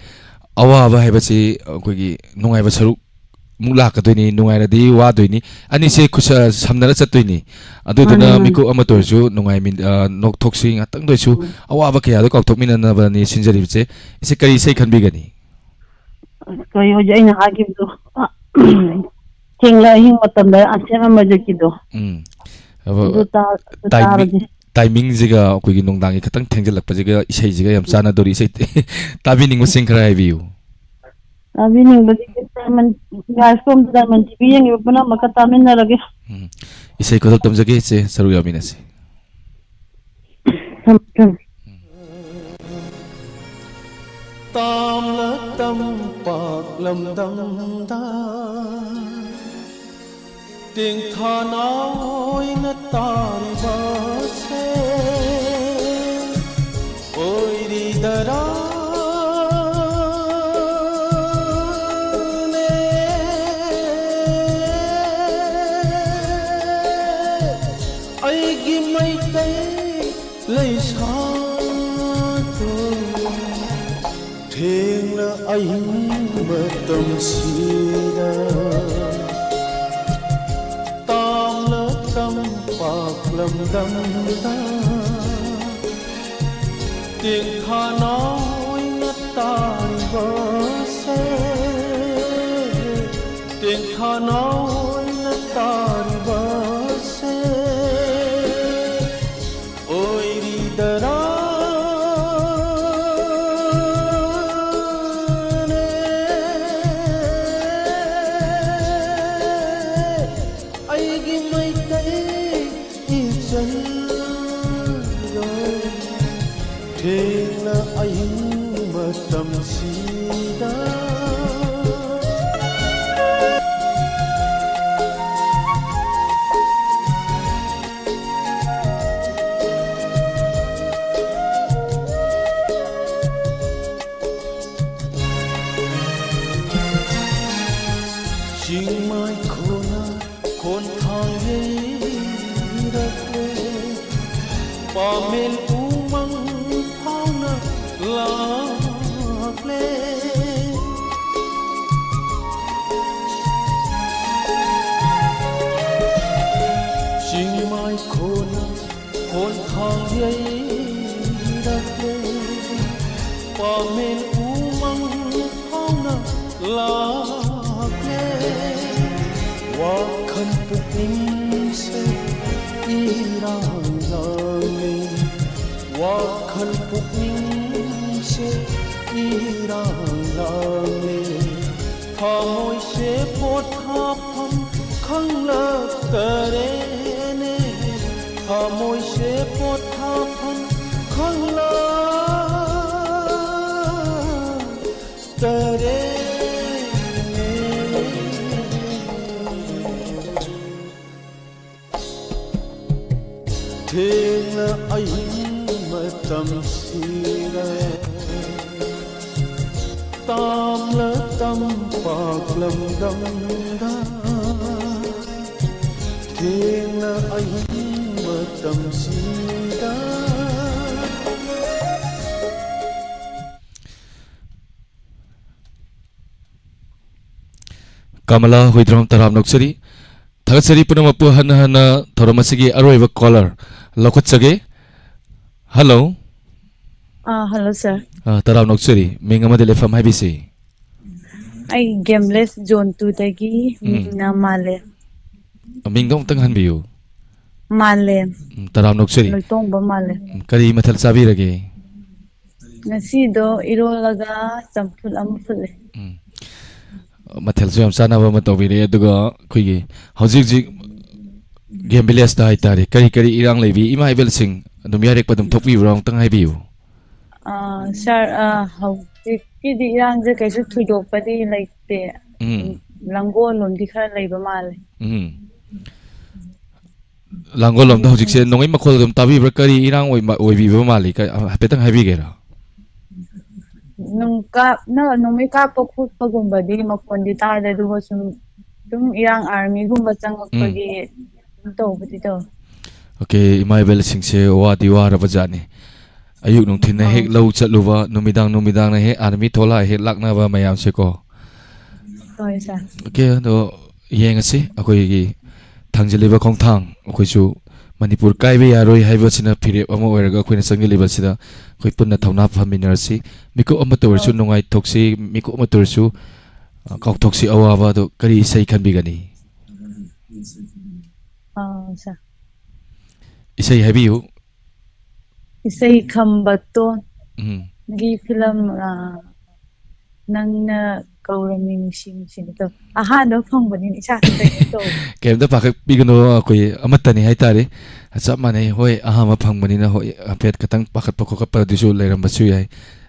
ꯑꯋꯥꯕ ꯍꯥꯏꯕꯁꯤ ꯑꯩꯈꯣꯏꯒꯤ ꯅꯨꯡꯉꯥꯏꯕ ꯁꯔꯨꯛ ꯃꯨꯛ ꯂꯥꯛꯀꯗꯣꯏꯅꯤ ꯅꯨꯡꯉꯥꯏꯔꯗꯤ ꯋꯥꯗꯣꯏꯅꯤ ꯑꯅꯤꯁꯦ ꯁꯝꯅꯔ ꯆꯠꯇꯣꯏꯅꯤ ꯑꯗꯨꯗꯨꯅ ꯃꯤꯀꯨꯞ ꯑꯃ ꯇꯧꯔꯁꯨ ꯅꯣꯛꯊꯣꯛꯁꯤ ꯉꯥꯛꯇꯪꯗꯁꯨ ꯑꯋꯥꯕ ꯀꯌꯥꯗꯣ ꯀꯥꯎꯊꯣꯛꯃꯤꯟꯅꯅꯕꯅꯤ ꯁꯤꯟꯖꯔꯤꯕꯁꯦ ꯏꯆꯦ ꯀꯔꯤ ꯏꯁꯩ ꯈꯟꯕꯤꯒꯅꯤ ꯀꯩ ꯍꯧꯖꯤꯛ ꯑꯩꯅ ꯍꯥꯏꯈꯤꯕꯗꯣ ꯊꯦꯡꯂ ꯑꯍꯤꯡ ꯃꯇꯝꯗ ꯑꯁꯦꯝ ꯑꯃꯖꯤꯠꯀꯤꯗꯣ ꯇꯥꯏꯃꯤꯡꯁꯤꯒ ꯑꯩꯈꯣꯏꯒꯤ ꯅꯨꯡꯗꯥꯡꯒꯤ ꯈꯤꯇꯪ ꯊꯦꯡꯖꯤꯜꯂꯛꯄꯁꯤꯒ ꯏꯁꯩꯁꯤꯒ ꯌꯥꯝ ꯆꯥꯟꯅꯗꯣꯔꯤ ꯏꯁꯩ ꯇꯥꯕꯤꯅꯤꯡꯕꯁꯤꯡ ꯈꯔ ꯍꯥꯏꯕꯤꯌꯨ ꯇꯥꯕꯤꯅꯤꯡꯕꯗꯤ ꯁꯣꯝꯗ ꯗꯥꯏꯃꯟ ꯇꯤꯚꯤ ꯌꯦꯡꯉꯤꯕ ꯄꯨꯝꯅꯃꯛꯀ ꯇꯥꯃꯤꯟꯅꯔꯒꯦ ꯏꯁꯩ ꯈꯨꯗꯣꯛ ꯇꯝꯖꯒꯦ ꯏꯆꯦ ꯁꯔꯨꯛ ꯌꯥꯃꯤꯟꯅꯁꯤ ꯇꯥꯝꯂ ꯇꯝꯄꯥꯛ ꯂꯝꯗꯝꯗ ꯇꯦꯡꯊꯥꯅ ꯑꯣꯏꯅ ꯇꯥꯔꯤꯕꯁꯦ ꯑꯣꯏꯔꯤꯗꯔꯥ ꯑꯩꯒꯤ ꯃꯩꯇꯩ ꯂꯩꯁꯥꯗꯣ ꯊꯦꯡꯅ ꯑꯍꯤꯡ ꯃꯇꯝꯁꯤꯗ ꯇꯥꯝꯂ ꯇꯝꯄꯥꯛ ꯂꯝꯗꯝꯗ ꯇꯦꯡꯊꯥꯅ ꯑꯣꯏꯅ ꯇꯥꯔꯤꯕꯁꯦ ꯇꯦꯡꯊꯥꯅ ꯑꯣꯏꯅ ꯇꯥꯔꯤꯕꯁꯦ ꯑꯣꯏꯔꯤꯗꯔꯥ ꯑꯩꯒꯤ ꯃꯩꯇꯩ ꯏꯆꯜꯗꯣ ꯊꯦꯡꯅ ꯑꯍꯤꯡ ꯃꯇꯝꯁꯤꯗ ꯆꯤꯡꯃꯥꯏ ꯈꯣꯅ ꯈꯣꯟꯊꯥꯡ ꯌꯩꯔꯛꯂꯦ ꯄꯥꯃꯦꯜ ꯎꯃꯪ ꯐꯥꯎꯅ ꯂꯥꯛꯂꯦ ꯆꯤꯡꯃꯥꯏ ꯈꯣꯅ ꯈꯣꯟꯊꯥꯡ ꯌꯩꯔꯛꯂꯦ ꯄꯥꯃꯦꯜ ꯎꯃꯪ ꯐꯥꯎꯅ ꯂꯥꯛꯂꯦ ꯋꯥꯈꯜ ꯄꯨꯛꯅꯤꯡꯁꯦ ꯏꯔꯥꯡ ꯂꯥꯡꯂꯦ ꯋꯥꯈꯜ ꯄꯨꯛꯅꯤꯡꯁꯦ ꯏꯔꯥꯡ ꯂꯥꯡꯂꯦ ꯊꯃꯣꯏꯁꯦ ꯄꯣꯊꯥꯐꯝ ꯈꯪꯂꯛꯇꯔꯦꯅꯦ ꯊꯃꯣꯏꯁꯦ ꯄꯣꯊꯥꯐꯝ ꯈꯪꯂꯛꯇꯔꯦ ꯊꯦꯡꯅ ꯑꯍꯤꯡ ꯃꯇꯝꯁꯤꯗ ꯇꯥꯝꯂ ꯇꯝꯄꯥꯛ ꯂꯝꯗꯝꯗ ꯊꯦꯡꯅ ꯑꯍꯤꯡ ꯃꯇꯝꯁꯤꯗ Kamala Huidram Taram Noksari Thagatsari Punamapu Hana Hana Thoramasigi Aroiva caller Lokotsage Hello Hello sir Taram Noksari Mingama de Lefam Habisi I gameless zone 2 dagi Mingna Male Mingam Tanghan Biu Male Taram Noksari Tongba Male Kari Matal Sabirage Nasido Irolaga Sampul Amfule ꯃꯊꯦꯜꯁꯨ ꯌꯥꯝ ꯆꯥꯅꯕ ꯑꯃ ꯇꯧꯕꯤꯔꯦ ꯑꯗꯨꯒ ꯑꯩꯈꯣꯏꯒꯤ ꯍꯧꯖꯤꯛ ꯒꯦꯝ ꯚꯤꯂꯦꯖꯇ ꯍꯥꯏꯇꯥꯔꯦ ꯀꯔꯤ ꯏꯔꯥꯡ ꯂꯩꯕꯤ ꯏꯃꯥ ꯏꯕꯦꯜꯁꯤꯡ ꯑꯗꯨꯝ ꯌꯥꯔꯦꯛꯄ ꯑꯗꯨꯝ ꯊꯣꯛꯄꯤꯕ꯭ꯔꯥ ꯑꯃꯨꯛꯇꯪ ꯍꯥꯏꯕꯤꯌꯨ. ꯁꯥꯔ ꯍꯧꯖꯤꯛꯀꯤꯗꯤ ꯏꯔꯥꯡꯁꯦ ꯀꯩꯁꯨ ꯊꯣꯏꯗꯣꯛꯄꯗꯤ ꯂꯩꯇꯦ. ꯂꯥꯡꯒꯣꯜꯂꯣꯝꯗꯤ ꯈꯔ ꯂꯩꯕ ꯃꯥꯜꯂꯦ. ꯂꯥꯡꯒꯣꯜꯂꯣꯝꯗ ꯍꯧꯖꯤꯛꯁꯦ ꯅꯣꯡꯃꯩ ꯃꯈꯣꯜ ꯑꯗꯨꯝ ꯇꯥꯕꯤꯕ꯭ꯔꯥ ꯀꯔꯤ ꯏꯔꯥꯡ ꯑꯣꯏꯕꯤꯕ ꯃꯥꯜꯂꯤ ꯍꯥꯏꯐꯦꯠꯇꯪ ꯍꯥꯏꯕꯤꯒꯦꯔꯥ? ꯅꯣꯡꯃꯩ ꯀꯥꯞꯄ ꯈꯣꯠꯄꯒꯨꯝꯕꯗꯤ ꯃꯈꯣꯟꯗꯤ ꯇꯥꯗꯦ ꯑꯗꯨꯒ ꯁꯨꯝ ꯏꯔꯥꯡ ꯑꯥꯔꯃꯤꯒꯨꯝꯕ ꯆꯪꯉꯛꯄꯒꯤ ꯇꯧꯕꯗꯤ ꯇꯧꯋꯦ. ꯑꯣꯀꯦ ꯏꯃꯥ ꯏꯕꯦꯜꯁꯤꯡꯁꯦ ꯋꯥꯗꯤ ꯋꯥꯔꯕ ꯖꯥꯠꯅꯤ. ꯑꯌꯨꯛ ꯅꯨꯡꯊꯤꯟꯅ ꯍꯦꯛ ꯂꯧ ꯆꯠꯂꯨꯕ ꯅꯨꯃꯤꯗꯥꯡꯅ ꯍꯦꯛ ꯑꯥꯔꯃꯤ ꯊꯣꯛꯂꯛꯑ ꯍꯦꯛ ꯂꯥꯛꯅꯕ ꯃꯌꯥꯝꯁꯦ ꯀꯣ. ꯍꯣꯏ ꯁꯥꯔ. ꯑꯣꯀꯦ ꯑꯗꯣ ꯌꯦꯡꯉꯁꯤ ꯑꯩꯈꯣꯏꯒꯤ ꯊꯥꯡꯖꯤꯜꯂꯤꯕ ꯈꯣꯡꯊꯥꯡ ꯑꯩꯈꯣꯏꯁꯨ ꯃꯅꯤꯄꯨꯔ ꯀꯥꯏꯕ ꯌꯥꯔꯣꯏ ꯍꯥꯏꯕꯁꯤꯅ ꯐꯤꯔꯦꯞ ꯑꯃ ꯑꯣꯏꯔꯒ ꯑꯩꯈꯣꯏꯅ ꯆꯪꯁꯤꯜꯂꯤꯕꯁꯤꯗ ꯑꯩꯈꯣꯏ ꯄꯨꯟꯅ ꯊꯧꯅꯥ ꯐꯃꯤꯟꯅꯔꯁꯤ. ꯃꯤꯀꯨꯞ ꯑꯃꯇ ꯑꯣꯏꯔꯁꯨ ꯅꯨꯡꯉꯥꯏꯊꯣꯛꯁꯤ, ꯃꯤꯀꯨꯞ ꯑꯃꯇ ꯑꯣꯏꯔꯁꯨ ꯀꯥꯎꯊꯣꯛꯁꯤ ꯑꯋꯥꯕ. ꯑꯗꯣ ꯀꯔꯤ ꯏꯁꯩ ꯈꯟꯕꯤꯒꯅꯤ? ꯁꯥꯔ. ꯏꯁꯩ ꯍꯥꯏꯕꯤꯌꯨ. ꯏꯁꯩ ꯈꯝꯕꯇꯣꯟ ꯒꯤ ꯐꯤꯂꯝ ꯅꯪꯅ ꯀꯧꯔꯝꯃꯤ ꯅꯨꯡꯁꯤ ꯅꯨꯡꯁꯤꯅ ꯑꯍꯥꯟꯕ ꯐꯪꯕꯅꯤꯅ ꯏꯁꯥꯁꯨ ꯀꯩꯅꯣ ꯇꯧꯋꯦ. ꯀꯩꯝꯇ ꯄꯥꯈꯠꯄꯤꯒꯅꯨ ꯑꯩꯈꯣꯏ ꯑꯃꯠꯇꯅꯤ ꯍꯥꯏꯇꯥꯔꯦ. ꯆꯞ ꯃꯥꯟꯅꯩ. ꯍꯣꯏ ꯑꯍꯥꯟꯕ ꯐꯪꯕꯅꯤꯅ ꯍꯣꯏ ꯍꯥꯏꯐꯦꯠ ꯈꯤꯇꯪ ꯄꯥꯈꯠꯄ ꯈꯣꯠꯄ ꯑꯗꯨꯁꯨ ꯂꯩꯔꯝꯕꯁꯨ ꯌꯥꯏ.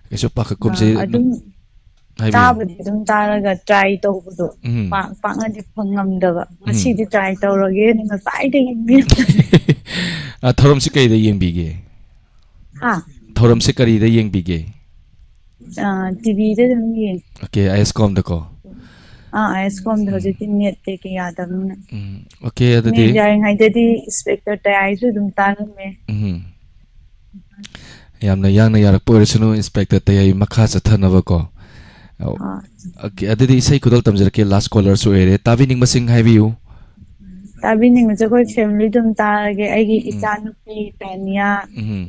ꯀꯩꯁꯨ ꯄꯥꯈꯠꯀꯨꯝꯁꯤ ꯑꯗꯨꯝ ꯇꯥꯕꯗꯤ ꯑꯗꯨꯝ ꯇꯥꯔꯒ ꯇ꯭ꯔꯥꯏ ꯇꯧꯕꯗꯣ ꯄꯥꯛꯅꯗꯤ ꯉꯝꯗꯕ. ꯉꯁꯤꯗꯤ ꯇ꯭ꯔꯥꯏ ꯇꯧꯔꯒꯦꯅ ꯉꯁꯥꯏꯗꯒꯤ ꯊꯧꯔꯝꯁꯤ ꯀꯔꯤꯗ ꯌꯦꯡꯕꯤꯒꯦ? ꯊꯧꯔꯝꯁꯤ ꯀꯔꯤꯗ ꯌꯦꯡꯕꯤꯒꯦ? ꯇꯤꯚꯤꯗ ꯑꯗꯨꯝ ꯌꯦꯡꯉꯦ. ꯑꯣꯀꯦ ISKCOMꯗꯀꯣ. ISKCOMꯗ ꯍꯧꯖꯤꯛꯇꯤ ꯅꯦꯠ ꯀꯩꯀꯩ ꯌꯥꯗꯕꯅꯤꯅ. ꯑꯣꯀꯦ ꯑꯗꯨꯗꯤ ꯅꯦꯠ ꯌꯥꯔꯤꯉꯩꯗꯗꯤ ꯏꯟꯁꯄꯦꯛꯇꯔ ꯇꯌꯥꯏꯁꯨ ꯑꯗꯨꯝ ꯇꯥꯔꯝꯃꯦ. ꯌꯥꯝꯅ ꯌꯥꯡꯅ ꯌꯥꯔꯛꯄ ꯑꯣꯏꯔꯁꯅꯨ ꯏꯟꯁꯄꯦꯛꯇꯔ ꯇꯌꯥꯏ ꯃꯈꯥ ꯆꯠꯊꯅꯕꯀꯣ. ꯑꯣꯀꯦ ꯑꯗꯨꯗꯤ ꯏꯁꯩ ꯈꯨꯗꯣꯜ ꯇꯝꯖꯔꯛꯀꯦ. ꯂꯥꯁ ꯀꯣꯂꯔꯁꯨ ꯑꯣꯏꯔꯦ. ꯇꯥꯕꯤꯅꯤꯡꯕꯁꯤꯡ ꯍꯥꯏꯕꯤꯌꯨ. ꯇꯥꯕꯤꯅꯤꯡꯕꯁꯦ ꯑꯩꯈꯣꯏ ꯐꯦꯃꯤꯂꯤ ꯑꯗꯨꯝ ꯇꯥꯔꯒꯦ. ꯑꯩꯒꯤ ꯏꯆꯥꯅꯨꯄꯤ ꯇꯥꯅꯤꯌꯥ,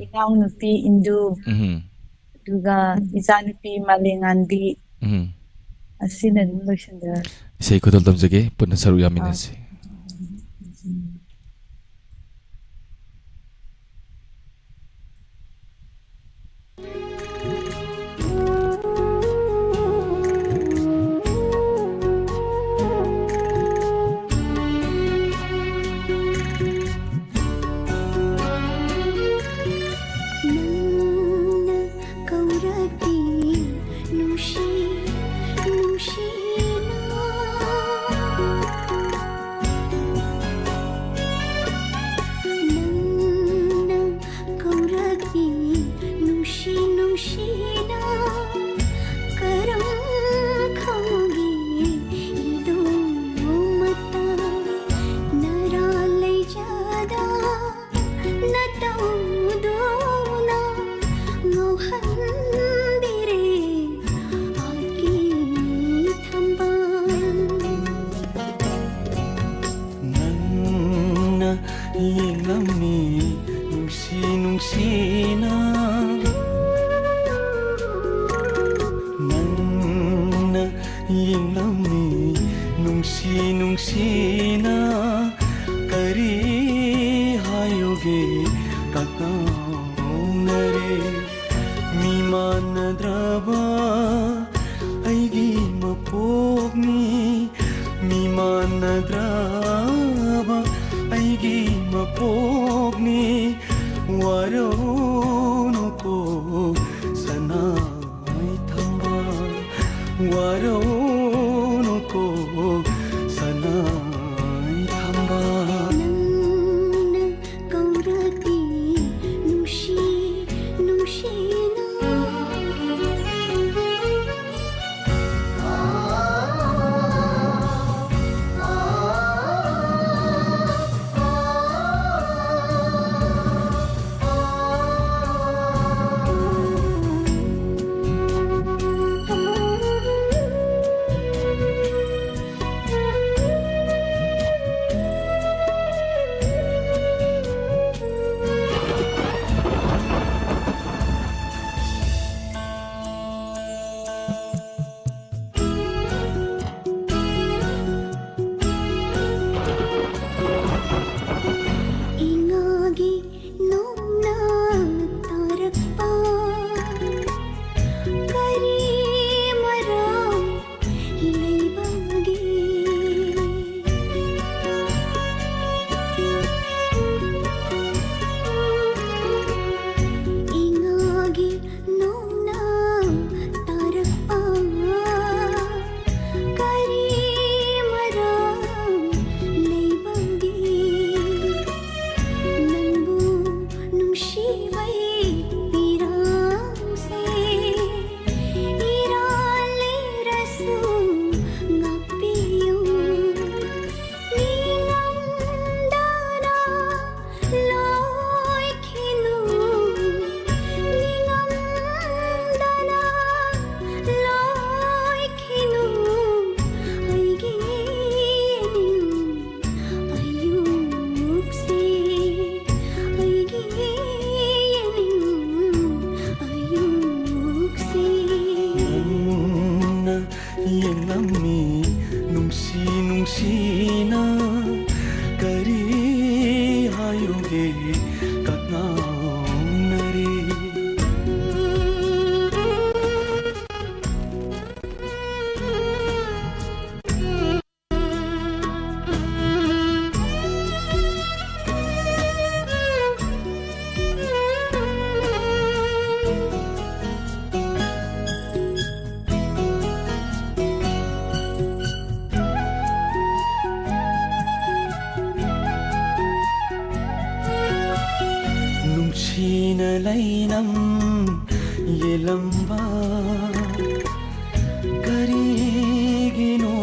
ꯏꯅꯥꯎꯅꯨꯄꯤ ꯏꯟꯗꯨ, ꯑꯗꯨꯒ ꯏꯆꯥꯅꯨꯄꯤ ꯃꯥꯂꯦꯉꯥꯟꯕꯤ, ꯑꯁꯤꯅ ꯑꯗꯨꯝ ꯂꯣꯏꯁꯤꯟꯖꯔꯒꯦ. ꯏꯁꯩ ꯈꯨꯗꯣꯜ ꯇꯝꯖꯒꯦ. ꯄꯨꯟꯅ ꯁꯔꯨꯛ ꯌꯥꯃꯤꯟꯅꯁꯤ. các ngao nari nungshina lainam yelamba karigino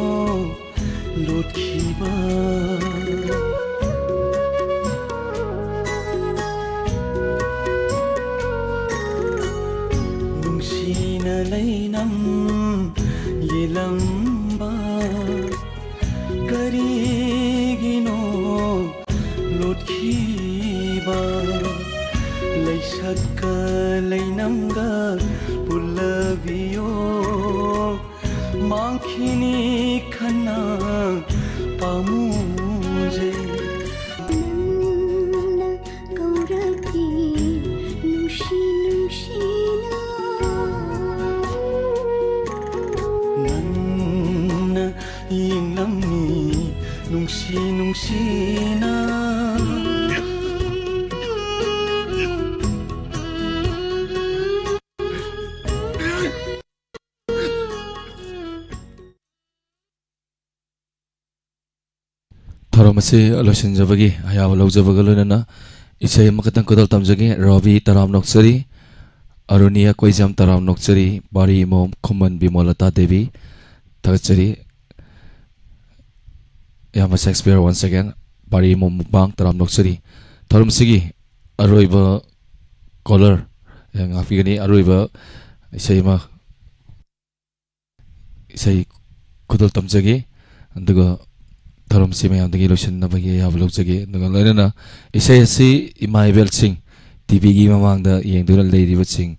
lothiba nungshina lainam yelamba karigino lothiba Laisakka lainamga pulaviyo Mangkhini khana pamuje Nanna kauraki nungshi nungshina Nanna yinglamni nungshi nungshina Tharamasi losin jabagi ayaw lawjabaga lunana isay makatang kodal tamjagi Ravi taram noksari Arunia koijam taram noksari bari mom Kuman Bimolata Devi tagachari Yama Shakespeare once again bari mom mukbang taram noksari tharamsigi aroiba caller yang afigani aroiba isay kodal tamjagi anduga Tharam si mayam dagi lotion na bagi yablog jagi nungal na na isay si Imaibel Singh TV gi mamang da yeng dural lady bat sing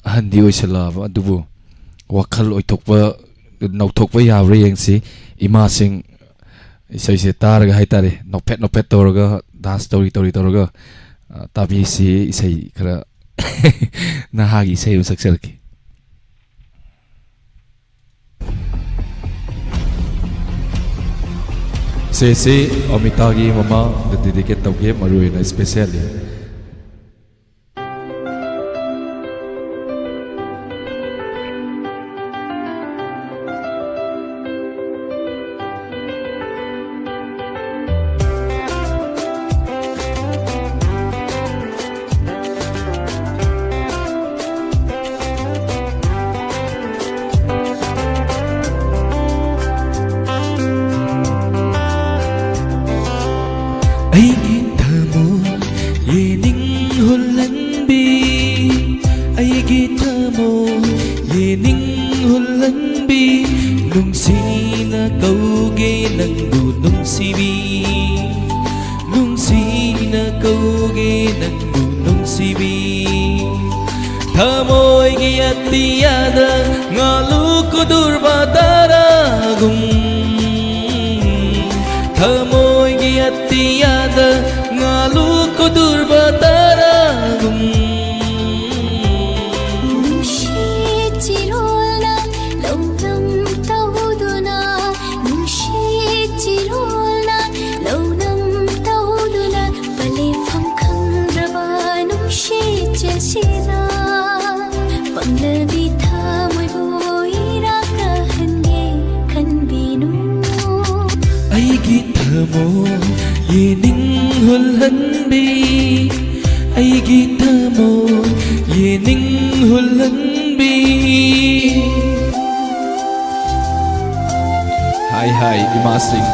handi oi sala ba dubu wakal oi tokpa nau tokpa yabre yeng si Ima Singh isay si tar ga hai tare nopet torga dance story torga tapi si isay kara nahagi isay usaksar ki Sesi Omitagi mama dedicate tauke maruina especially Hai Ima Singh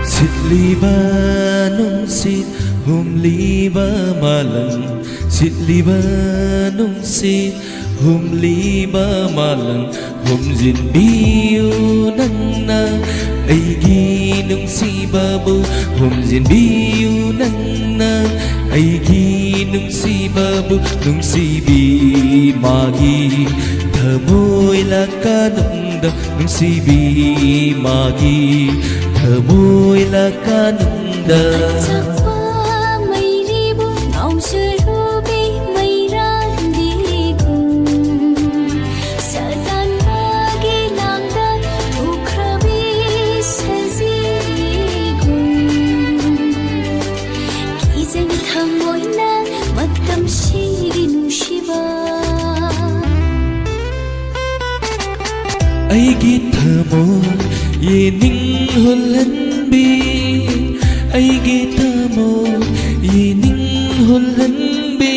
Sitliba nung sit humliba malam Sitliba nung sit humliba malang humjinbiyu nangna aigi nungsibabu humjinbiyu nangna aigi nungsibabu nungsibi magi thamoy lakanungda nungsibi magi thamoy lakanungda aigi thamoy yening hulhanbi aigi thamoy yening hulhanbi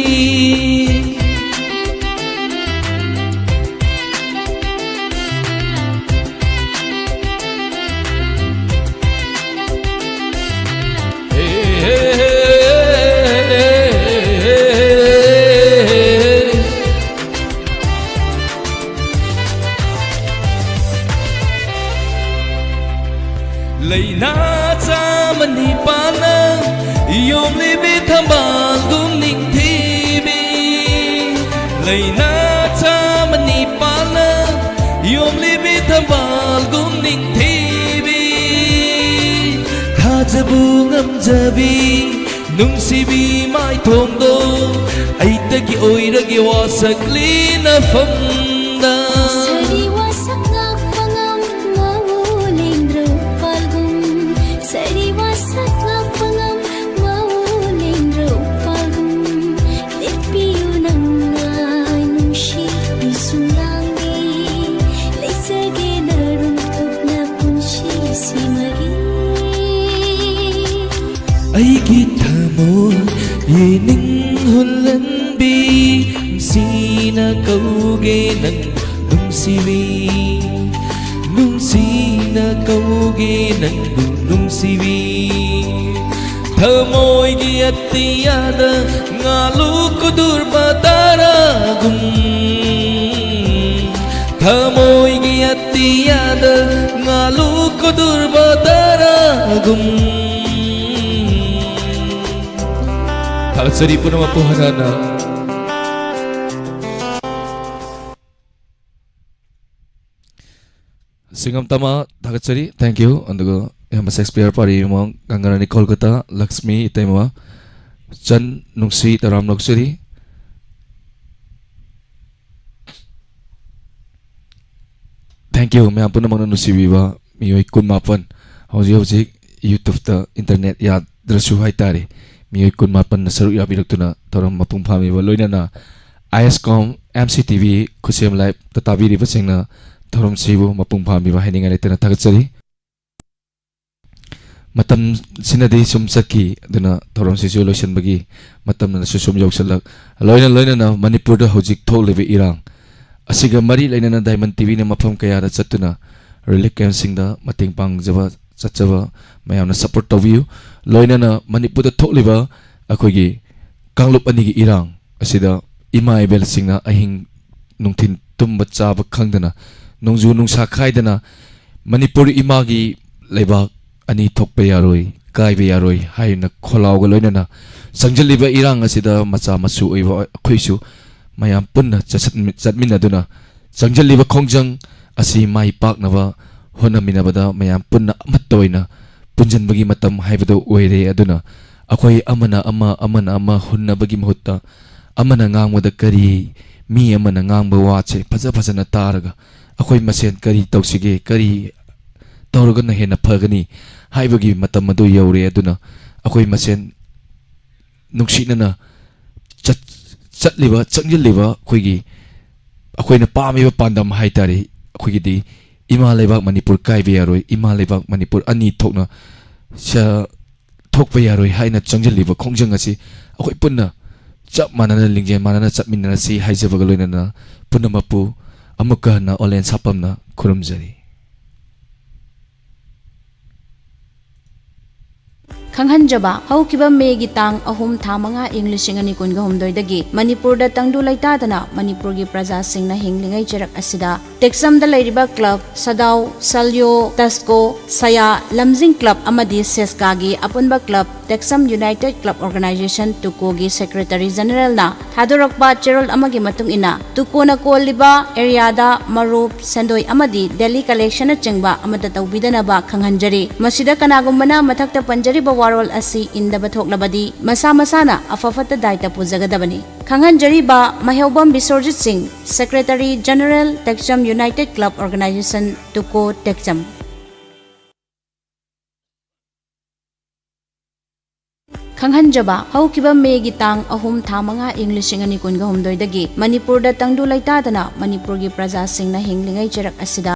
Leina tamani pana yom libi thambal gum ning thibi Leina tamani pana yom libi thambal gum ning thibi Thajabu ngamjabi nungsibi mai thongdo aitagi oiragi wasakli na famda aigi thamoy yening hulhanbi sina kauge nang nungsibi nungsina kauge nang nungsibi thamoy gi atiyada ngalu kudur bataragum thamoy gi atiyada ngalu kudur bataragum Tagasari po naman po hanana. Singam tama tagasari, thank you. Andugo yung Shakespeare pari mo kangana ni Kolkata, Lakshmi itay mo. Chan nungsi taram nugsuri. Thank you. May ampo naman nusi biba. Miyoy kunmapan. Hawji YouTube ta internet ya drasuhay tari. Miyoy kunmapan na saruk ya binagto na tarang mapungpami ba loy na ISCOM MCTV kusiyam live tatabi di pasing na tarong sibo mapungpami ba hiningan ito na tagatsari matam sinadi sumsaki duna tarong solution bagi matam na susumyog sa lag loy na Manipur da hojik thol lebe irang asiga mari lain na Diamond TV na mapam kaya da satto na relic camp sing da mating pang jaba satjaba mayam na support of you loy na Manipur da thol leba akogi Kanglup anigi irang asida ima ibel sing na ahing nungtin tumba chaba khangdana nungju nungsa khaidana Manipur imagi leibak ani thokpe yaroi kaibe yaroi haina kholaw ga loina na sangjaliba irang asida macha masu oiba khoisu mayam punna chatmin aduna sangjaliba khongjang asi mai pak nawa honamina bada mayam punna amattoina punjan bagi matam haibado oire aduna akhoi amana ama hunna bagi mahutta amana ngangwada kari mi amana ngangba wache phajana taraga akhoi masen kari tawsige kari tawraga na hena phagani haibagi matam adu yaure aduna akhoi masen nuksina na chatliba changjaliba khoigi akhoi na pamiba pandam haitari khoigi di ima leibak Manipur kaibe yaroi ima leibak Manipur ani thokna sha thokpa yaroi haina changjaliba khongjang asi akhoi punna chap manana lingje manana chapminna si haijabaga loina punna mapu amuka na olen sapamna khurumjari ꯈꯪꯍꯟꯖꯕ ꯍꯧꯈꯤꯕ ꯃꯦꯒꯤ ꯇꯥꯡ 3 ꯊꯥ 5 ꯏꯪ 2023 ꯗꯒꯤ ꯃꯅꯤꯄꯨꯔꯗ ꯇꯪꯗꯨ ꯂꯩꯇꯥꯗꯅ ꯃꯅꯤꯄꯨꯔꯒꯤ ꯄ꯭ꯔꯖꯥꯁꯤꯡꯅ ꯍꯤꯡꯂꯤꯉꯩ ꯆꯩꯔꯛ ꯑꯁꯤꯗ ꯇꯦꯛꯁꯝꯗ ꯂꯩꯔꯤꯕ ꯀ꯭ꯂꯕ ꯁꯗꯥꯎ ꯁꯜꯌꯣ ꯇꯁꯀꯣ ꯁꯌꯥ ꯂꯝꯖꯤꯡ ꯀ꯭ꯂꯕ ꯑꯃꯗꯤ ꯁꯦꯁꯀꯥꯒꯤ ꯑꯄꯨꯟꯕ club Teksam United Club Organisation ꯇꯨꯀꯣꯒꯤ ꯁꯦꯀ꯭ꯔꯦꯇꯔꯤ ꯖꯦꯅꯔꯦꯜꯅ ꯊꯥꯗꯣꯔꯛꯄ ꯆꯦꯔꯣꯜ ꯑꯃꯒꯤ ꯃꯇꯨꯡ ꯏꯟꯅ ꯇꯨꯀꯣꯅ ꯀꯣꯜꯂꯤꯕ ꯑꯦꯔꯤꯌꯥꯗ ꯃꯔꯨꯞ ꯁꯦꯟꯗꯣꯏ ꯑꯃꯗꯤ ꯗꯦꯂꯤ ꯀꯂꯦꯛꯁꯟꯅ ꯆꯤꯡꯕ ꯑꯃꯠꯇ ꯇꯧꯕꯤꯗꯅꯕ ꯈꯪꯍꯟꯖꯔꯤ ꯃꯁꯤꯗ ꯀꯅꯥꯒꯨꯝꯕꯅ ꯃꯊꯛꯇ ꯄꯟꯖꯔꯤꯕ ꯋꯥꯔꯣꯜ ꯑꯁꯤ ꯏꯟꯗꯕ ꯊꯣꯛꯂꯕꯗꯤ ꯃꯁꯥ ꯃꯁꯥꯅ ꯑꯐꯐꯠꯇ ꯗꯥꯏꯇ ꯄꯨꯖꯒꯗꯕꯅꯤ ꯈꯪꯍꯟꯖꯔꯤꯕ ꯃꯍꯦꯎꯕꯝ Bisorjit Singh secretary general Teksam United Club Organisation ꯇꯨꯀꯣ ꯇꯦꯛꯁम ꯈꯪꯍꯟꯖꯕ ꯍꯧꯈꯤꯕ ꯃꯦꯒꯤ ꯇꯥꯡ 3 ꯊꯥ 5 ꯏꯪ 2023 ꯗꯒꯤ ꯃꯅꯤꯄꯨꯔꯗ ꯇꯪꯗꯨ ꯂꯩꯇꯥꯗꯅ ꯃꯅꯤꯄꯨꯔꯒꯤ ꯄ꯭ꯔꯖꯥꯁꯤꯡꯅ ꯍꯤꯡꯂꯤꯉꯩ ꯆꯩꯔꯛ ꯑꯁꯤꯗ